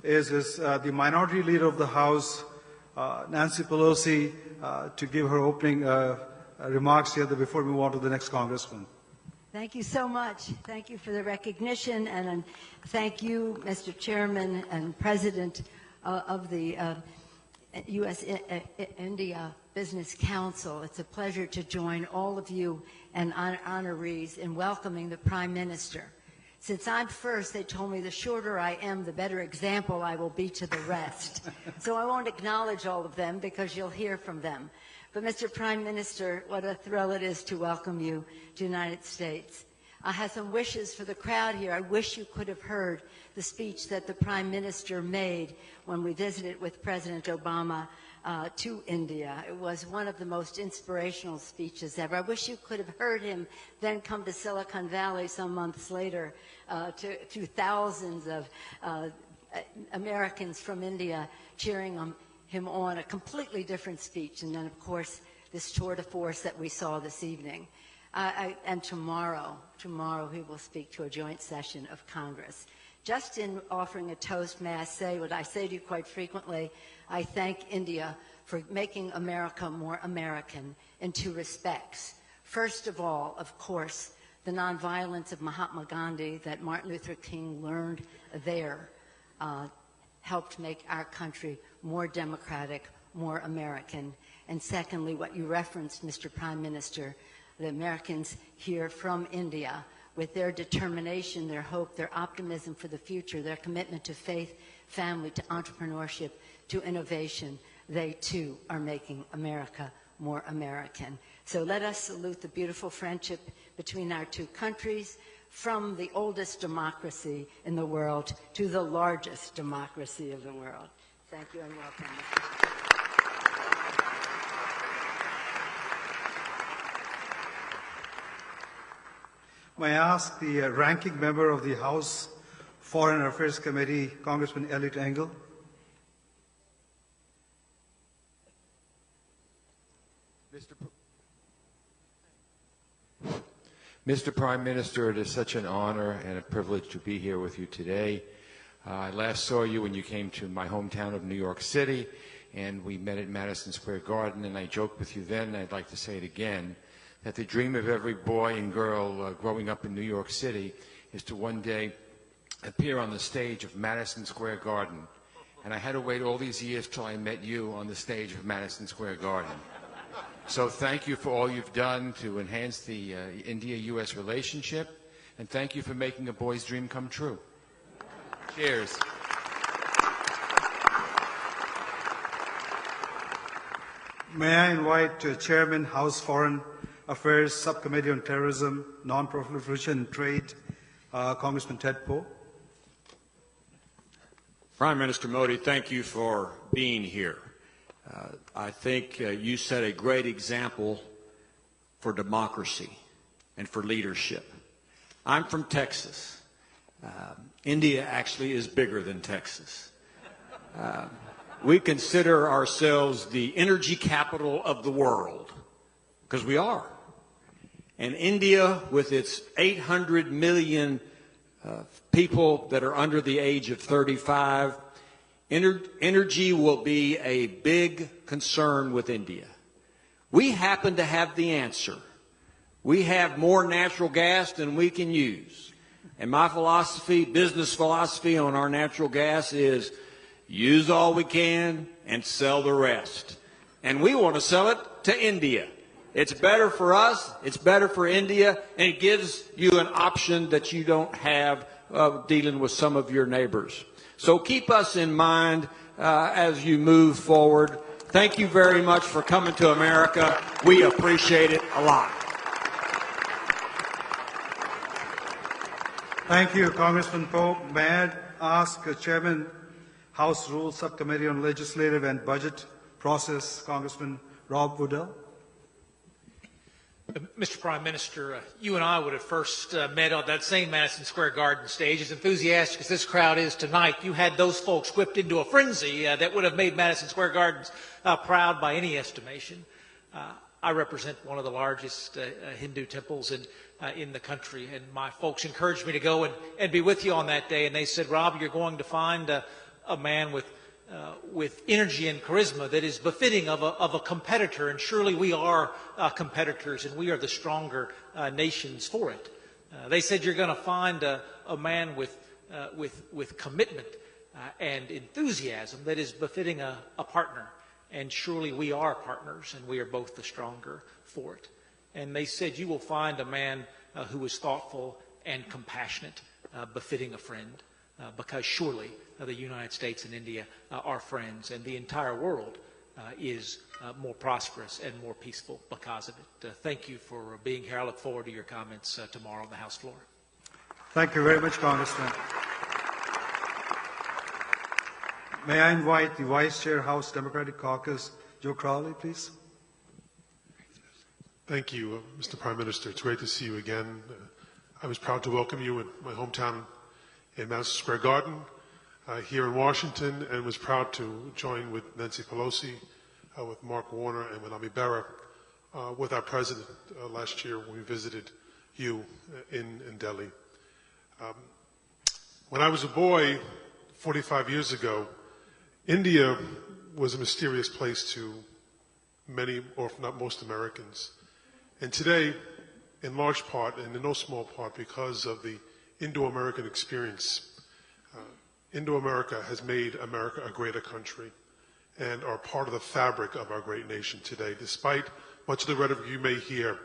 is the Minority Leader of the House, Nancy Pelosi, to give her opening remarks here before we move on to the next Congressman. Thank you so much. Thank you for the recognition, and thank you, Mr. Chairman and President of the U.S.-India Business Council. It's a pleasure to join all of you and honorees in welcoming the Prime Minister. Since I'm first, they told me the shorter I am, the better example I will be to the rest. So I won't acknowledge all of them because you'll hear from them. But Mr. Prime Minister, what a thrill it is to welcome you to the United States. I have some wishes for the crowd here. I wish you could have heard the speech that the Prime Minister made when we visited with President Obama to India. It was one of the most inspirational speeches ever. I wish you could have heard him then come to Silicon Valley some months later to thousands of Americans from India cheering him on, a completely different speech. And then, of course, this tour de force that we saw this evening. And tomorrow he will speak to a joint session of Congress. Just in offering a toast, may I say what I say to you quite frequently, I thank India for making America more American in two respects. First of all, of course, the nonviolence of Mahatma Gandhi that Martin Luther King learned there helped make our country more democratic, more American. And secondly, what you referenced, Mr. Prime Minister, the Americans here from India, with their determination, their hope, their optimism for the future, their commitment to faith, family, to entrepreneurship, to innovation, they too are making America more American. So let us salute the beautiful friendship between our two countries, from the oldest democracy in the world to the largest democracy of the world. Thank you and welcome. May I ask the ranking member of the House Foreign Affairs Committee, Congressman Elliot Engel. Mr. Prime Minister, it is such an honor and a privilege to be here with you today. I last saw you when you came to my hometown of New York City, and we met at Madison Square Garden, and I joked with you then, and I'd like to say it again, that the dream of every boy and girl growing up in New York City is to one day appear on the stage of Madison Square Garden. And I had to wait all these years till I met you on the stage of Madison Square Garden. So thank you for all you've done to enhance the India-U.S. relationship, and thank you for making a boy's dream come true. Cheers. May I invite Chairman, House Foreign Affairs Subcommittee on Terrorism, Non-Proliferation and Trade, Congressman Ted Poe. Prime Minister Modi, thank you for being here. I think you set a great example for democracy and for leadership. I'm from Texas. India actually is bigger than Texas. We consider ourselves the energy capital of the world, because we are. And India, with its 800 million people that are under the age of 35, energy will be a big concern with India. We happen to have the answer. We have more natural gas than we can use. And my philosophy, business philosophy on our natural gas is use all we can and sell the rest. And we want to sell it to India. It's better for us, it's better for India, and it gives you an option that you don't have dealing with some of your neighbors. So keep us in mind as you move forward. Thank you very much for coming to America. We appreciate it a lot. Thank you, Congressman Poe. May I ask Chairman, House Rules Subcommittee on Legislative and Budget Process, Congressman Rob Woodell? Mr. Prime Minister, you and I would have first met on that same Madison Square Garden stage. As enthusiastic as this crowd is tonight, you had those folks whipped into a frenzy that would have made Madison Square Gardens proud by any estimation. I represent one of the largest Hindu temples in the country, and my folks encouraged me to go and be with you on that day. And they said, Rob, you're going to find a man with energy and charisma that is befitting of a competitor, and surely we are competitors, and we are the stronger nations for it. They said you're going to find a man with commitment and enthusiasm that is befitting a partner, and surely we are partners, and we are both the stronger for it. And they said you will find a man who is thoughtful and compassionate, befitting a friend, because surely the United States and India are friends, and the entire world is more prosperous and more peaceful because of it. Thank you for being here. I look forward to your comments tomorrow on the House floor. Thank you very much, Congressman. May I invite the Vice Chair, House Democratic Caucus, Joe Crowley, please? Thank you, Mr. Prime Minister. It's great to see you again. I was proud to welcome you in my hometown in Madison Square Garden here in Washington, and was proud to join with Nancy Pelosi, with Mark Warner, and with Ami Bera, with our president last year when we visited you in Delhi. When I was a boy 45 years ago, India was a mysterious place to many, or if not most, Americans. And today, in large part, and in no small part, because of the Indo-American experience, Indo-America has made America a greater country and are part of the fabric of our great nation today. Despite much of the rhetoric you may hear,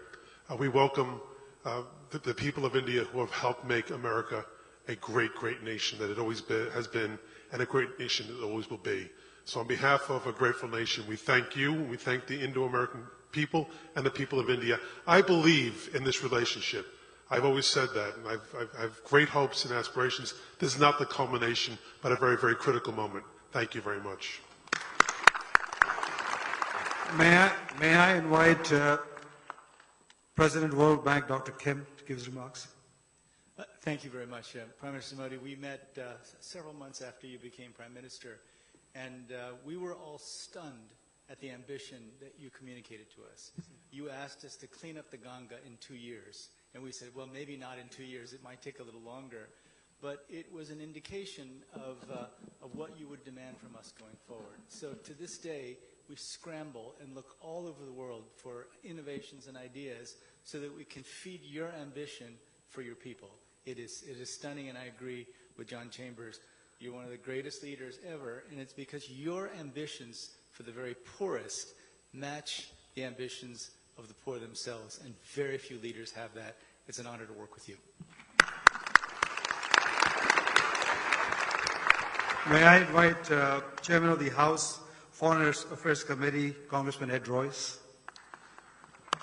we welcome the people of India who have helped make America a great, great nation that it always has been, and a great nation that it always will be. So on behalf of a grateful nation, we thank you, we thank the Indo-American people and the people of India. I believe in this relationship. I've always said that, and I have great hopes and aspirations. This is not the culmination, but a very, very critical moment. Thank you very much. May I invite President of the World Bank, Dr. Kim, to give his remarks? Thank you very much, Prime Minister Modi. We met several months after you became Prime Minister, and we were all stunned at the ambition that you communicated to us. You asked us to clean up the Ganga in 2 years, and we said, well, maybe not in 2 years, it might take a little longer, but it was an indication of what you would demand from us going forward. So to this day, we scramble and look all over the world for innovations and ideas so that we can feed your ambition for your people. It is stunning, and I agree with John Chambers. You're one of the greatest leaders ever, and it's because your ambitions for the very poorest match the ambitions of the poor themselves, and very few leaders have that. It's an honor to work with you. May I invite Chairman of the House Foreign Affairs Committee, Congressman Ed Royce.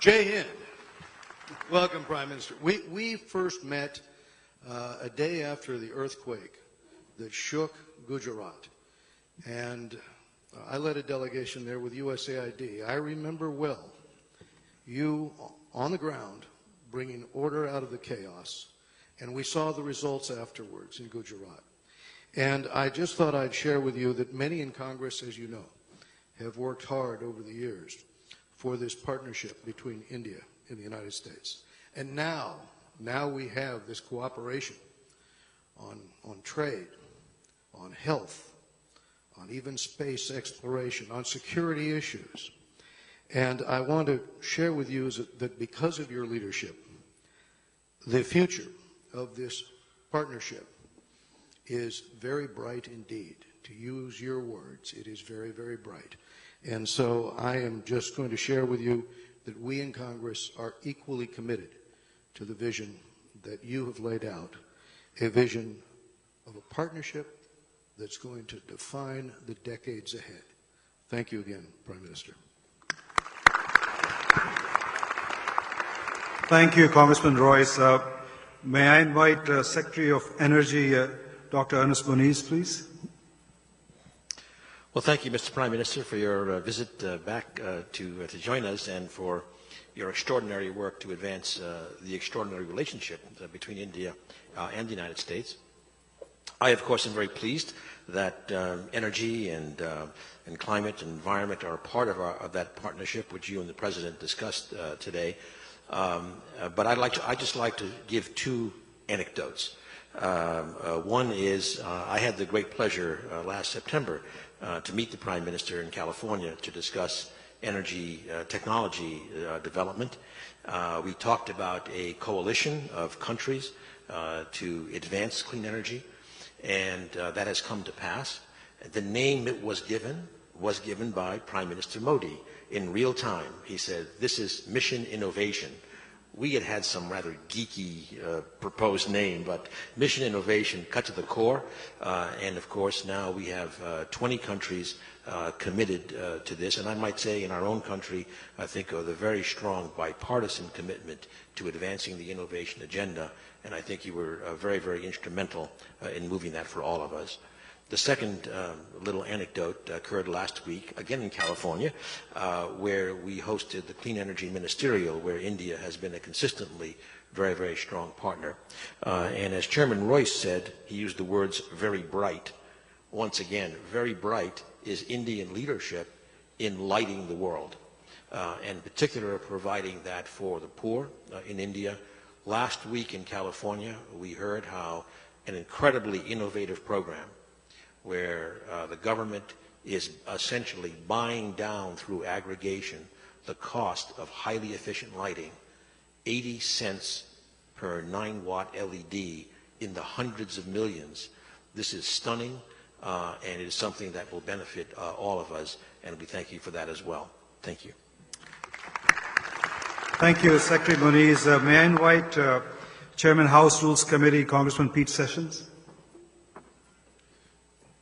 Jai Hind. Welcome, Prime Minister. We first met a day after the earthquake that shook Gujarat, and I led a delegation there with USAID. I remember well you on the ground bringing order out of the chaos, and we saw the results afterwards in Gujarat. And I just thought I'd share with you that many in Congress, as you know, have worked hard over the years for this partnership between India and the United States. And now we have this cooperation on trade, on health, on even space exploration, on security issues. And I want to share with you that because of your leadership, the future of this partnership is very bright indeed. To use your words, it is very, very bright. And so I am just going to share with you that we in Congress are equally committed to the vision that you have laid out, a vision of a partnership that's going to define the decades ahead. Thank you again, Prime Minister. Thank you, Congressman Royce. May I invite Secretary of Energy, Dr. Ernest Moniz, please? Well, thank you, Mr. Prime Minister, for your visit back to join us and for your extraordinary work to advance the extraordinary relationship between India and the United States. I, of course, am very pleased that energy and climate and environment are a part of that partnership, which you and the President discussed today. But I'd just like to give two anecdotes. One is I had the great pleasure last September to meet the Prime Minister in California to discuss energy technology development. We talked about a coalition of countries to advance clean energy, and that has come to pass. The name it was given by Prime Minister Modi in real time. He said, this is Mission Innovation. We had some rather geeky proposed name, but Mission Innovation cut to the core. And of course, now we have 20 countries committed to this. And I might say in our own country, I think of the very strong bipartisan commitment to advancing the innovation agenda. And I think you were very, very instrumental in moving that for all of us. The second little anecdote occurred last week, again in California, where we hosted the Clean Energy Ministerial, where India has been a consistently very, very strong partner. And as Chairman Royce said, he used the words very bright. Once again, very bright is Indian leadership in lighting the world, and in particular providing that for the poor in India. Last week in California, we heard how an incredibly innovative program where the government is essentially buying down through aggregation the cost of highly efficient lighting, 80 cents per 9-watt LED in the hundreds of millions. This is stunning, and it is something that will benefit all of us, and we thank you for that as well. Thank you. Thank you, Secretary Moniz. May I invite Chairman House Rules Committee, Congressman Pete Sessions?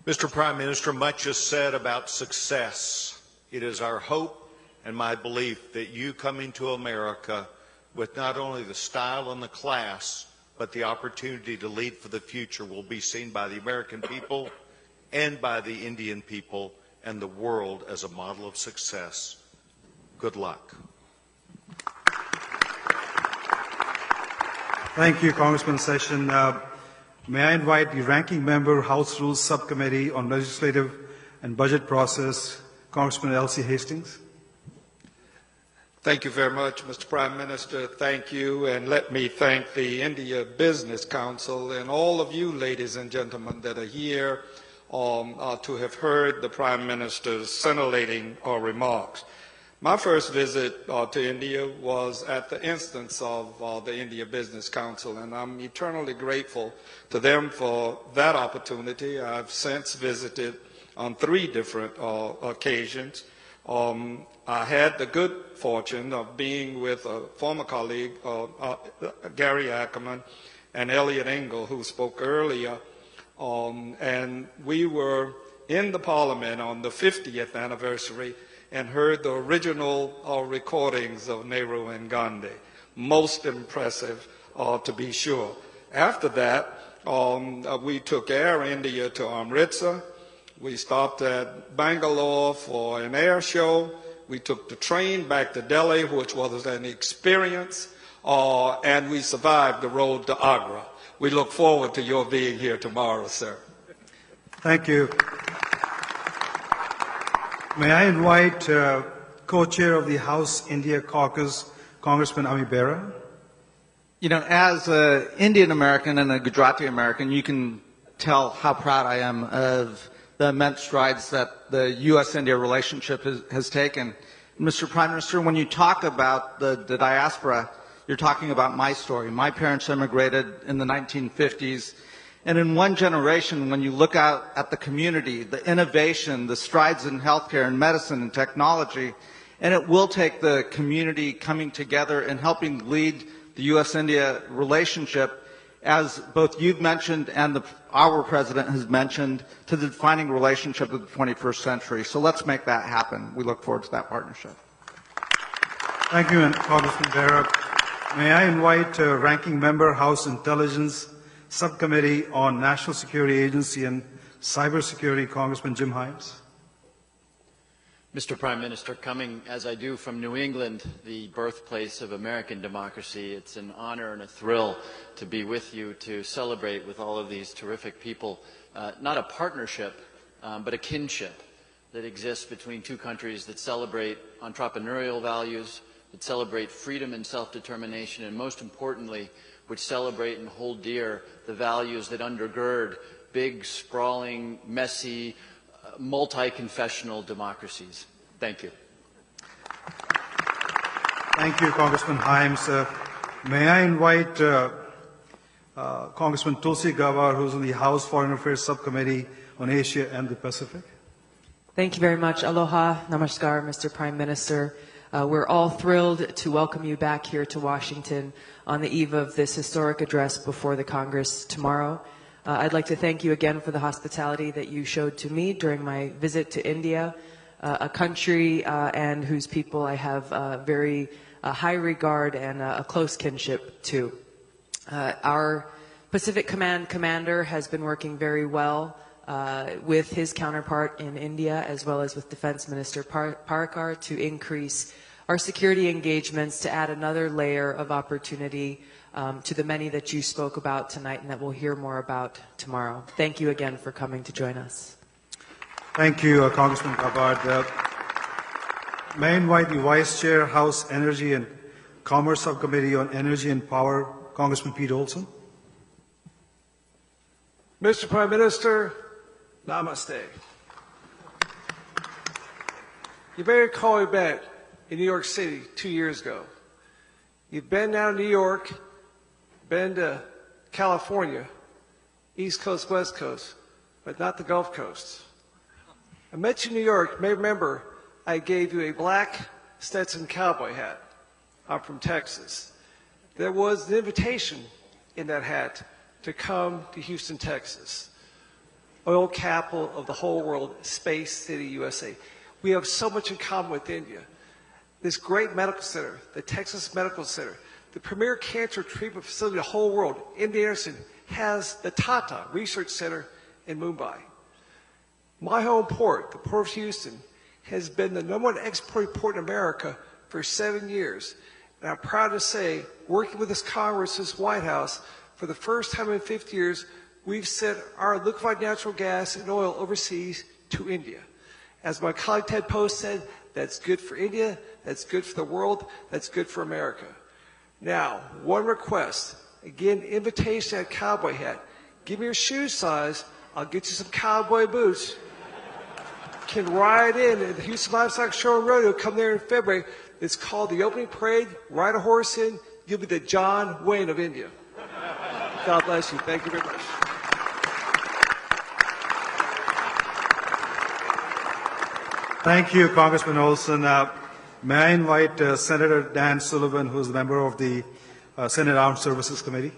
Mr. Prime Minister, much is said about success. It is our hope and my belief that you coming to America with not only the style and the class, but the opportunity to lead for the future will be seen by the American people and by the Indian people and the world as a model of success. Good luck. Thank you, Congressman Sessions. May I invite the Ranking Member, House Rules Subcommittee on Legislative and Budget Process, Congressman Elsie Hastings. Thank you very much, Mr. Prime Minister. Thank you, and let me thank the India Business Council and all of you, ladies and gentlemen, that are here to have heard the Prime Minister's scintillating remarks. My first visit to India was at the instance of the India Business Council, and I'm eternally grateful to them for that opportunity. I've since visited on 3 different occasions. I had the good fortune of being with a former colleague, Gary Ackerman, and Elliot Engel, who spoke earlier, and we were in the Parliament on the 50th anniversary and heard the original recordings of Nehru and Gandhi. Most impressive, to be sure. After that, we took Air India to Amritsar. We stopped at Bangalore for an air show. We took the train back to Delhi, which was an experience, and we survived the road to Agra. We look forward to your being here tomorrow, sir. Thank you. May I invite co-chair of the House India Caucus, Congressman Ami Bera? You know, as an Indian American and a Gujarati American, you can tell how proud I am of the immense strides that the U.S.-India relationship has taken. Mr. Prime Minister, when you talk about the diaspora, you're talking about my story. My parents immigrated in the 1950s. And in one generation, when you look out at the community, the innovation, the strides in healthcare and medicine and technology, and it will take the community coming together and helping lead the U.S.-India relationship, as both you've mentioned and our president has mentioned, to the defining relationship of the 21st century. So let's make that happen. We look forward to that partnership. Thank you, Congressman Bera. May I invite Ranking Member, House Intelligence Subcommittee on National Security Agency and Cybersecurity, Congressman Jim Himes. Mr. Prime Minister, coming as I do from New England, the birthplace of American democracy, it's an honor and a thrill to be with you to celebrate with all of these terrific people, not a partnership, but a kinship that exists between two countries that celebrate entrepreneurial values, that celebrate freedom and self-determination, and most importantly, which celebrate and hold dear the values that undergird big, sprawling, messy, multi-confessional democracies. Thank you. Thank you, Congressman Himes. May I invite Congressman Tulsi Gabbard, who's in the House Foreign Affairs Subcommittee on Asia and the Pacific. Thank you very much. Aloha, namaskar, Mr. Prime Minister. We're all thrilled to welcome you back here to Washington on the eve of this historic address before the Congress tomorrow. I'd like to thank you again for the hospitality that you showed to me during my visit to India, a country and whose people I have very high regard and a close kinship to. Our Pacific Command commander has been working very well with his counterpart in India, as well as with Defense Minister Parkar, to increase our security engagements, to add another layer of opportunity to the many that you spoke about tonight and that we'll hear more about tomorrow. Thank you again for coming to join us. Thank you, Congressman Gabbard. May I invite the Vice Chair, House Energy and Commerce Subcommittee on Energy and Power, Congressman Pete Olson. Mr. Prime Minister, namaste. You may recall we met in New York City 2 years ago. You've been down to New York, been to California, East Coast, West Coast, but not the Gulf Coast. I met you in New York. You may remember I gave you a black Stetson cowboy hat. I'm from Texas. There was an invitation in that hat to come to Houston, Texas, oil capital of the whole world, Space City, USA. We have so much in common with India. This great medical center, the Texas Medical Center, the premier cancer treatment facility in the whole world, MD Anderson, has the Tata Research Center in Mumbai. My home port, the Port of Houston, has been the #1 export port in America for 7 years. And I'm proud to say, working with this Congress, this White House, for the first time in 50 years, we've sent our liquefied natural gas and oil overseas to India. As my colleague Ted Post said, that's good for India, that's good for the world, that's good for America. Now, one request, again, invitation at cowboy hat. Give me your shoe size, I'll get you some cowboy boots. Can ride in at the Houston Livestock Show and Rodeo, come there in February. It's called the opening parade, ride a horse in, you'll be the John Wayne of India. God bless you. Thank you very much. Thank you, Congressman Olson. May I invite Senator Dan Sullivan, who is a member of the Senate Armed Services Committee.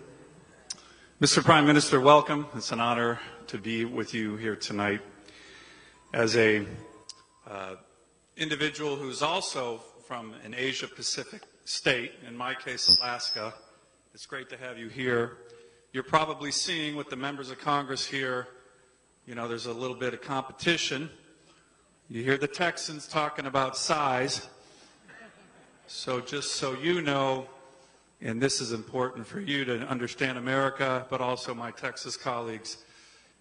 Mr. Prime Minister, welcome. It's an honor to be with you here tonight. As a individual who's also from an Asia-Pacific state, in my case Alaska, it's great to have you here. You're probably seeing with the members of Congress here, you know, there's a little bit of competition. You hear the Texans talking about size. So just so you know, and this is important for you to understand America, but also my Texas colleagues,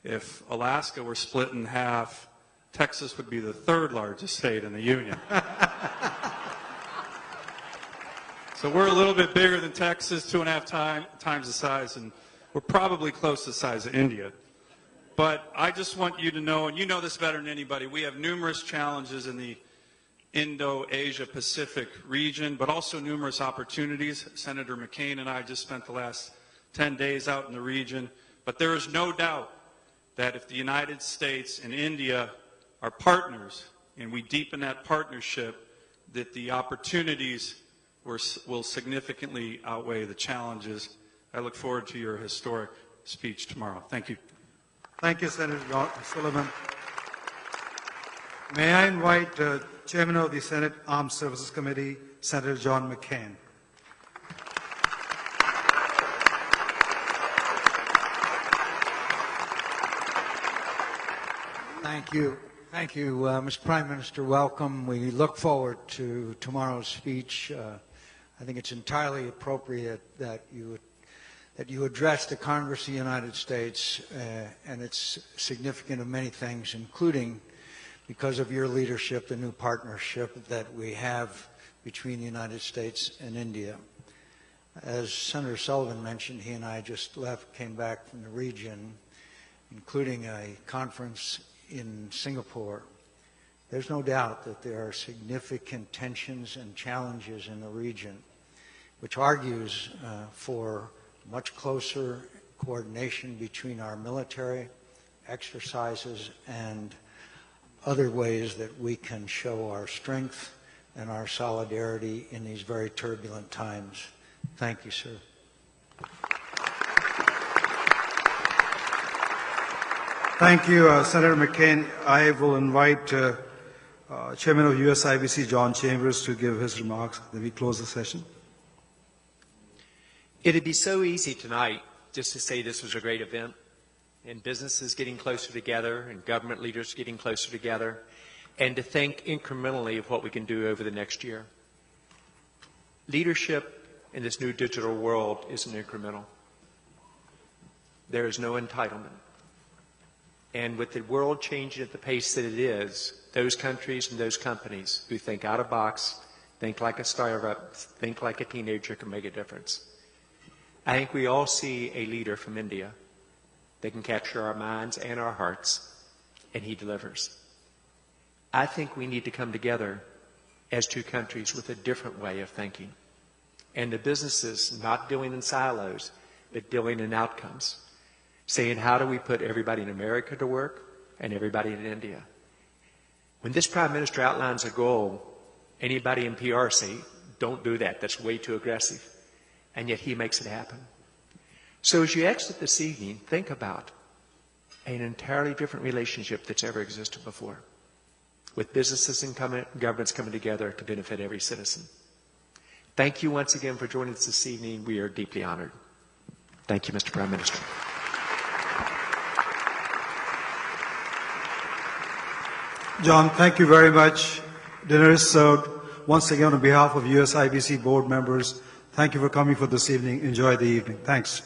if Alaska were split in half, Texas would be the 3rd largest state in the Union. So we're a little bit bigger than Texas, 2.5 times the size, and we're probably close to the size of India. But I just want you to know, and you know this better than anybody, we have numerous challenges in the Indo-Asia Pacific region, but also numerous opportunities. Senator McCain and I just spent the last 10 days out in the region, but there is no doubt that if the United States and India are partners and we deepen that partnership, that the opportunities will significantly outweigh the challenges. I look forward to your historic speech tomorrow. Thank you. Thank you, Senator Sullivan. May I invite Chairman of the Senate Armed Services Committee, Senator John McCain. Thank you. Thank you, Mr. Prime Minister. Welcome. We look forward to tomorrow's speech. I think it's entirely appropriate that you address the Congress of the United States, and it's significant of many things, including because of your leadership, the new partnership that we have between the United States and India. As Senator Sullivan mentioned, he and I just came back from the region, including a conference in Singapore. There's no doubt that there are significant tensions and challenges in the region, which argues for much closer coordination between our military exercises and other ways that we can show our strength and our solidarity in these very turbulent times. Thank you, sir. Thank you, Senator McCain. I will invite Chairman of USIBC, John Chambers, to give his remarks. Then we close the session. It'd be so easy tonight just to say this was a great event, and businesses getting closer together and government leaders getting closer together, and to think incrementally of what we can do over the next year. Leadership in this new digital world isn't incremental. There is no entitlement. And with the world changing at the pace that it is, those countries and those companies who think out of box, think like a startup, think like a teenager can make a difference. I think we all see a leader from India that can capture our minds and our hearts, and he delivers. I think we need to come together as two countries with a different way of thinking. And the businesses not dealing in silos, but dealing in outcomes. Saying, how do we put everybody in America to work and everybody in India? When this Prime Minister outlines a goal, anybody in PR say, don't do that, that's way too aggressive. And yet he makes it happen. So as you exit this evening, think about an entirely different relationship that's ever existed before, with businesses and governments coming together to benefit every citizen. Thank you once again for joining us this evening. We are deeply honored. Thank you, Mr. Prime Minister. John, thank you very much. Dinner is served. Once again, on behalf of USIBC board members, thank you for coming for this evening. Enjoy the evening. Thanks.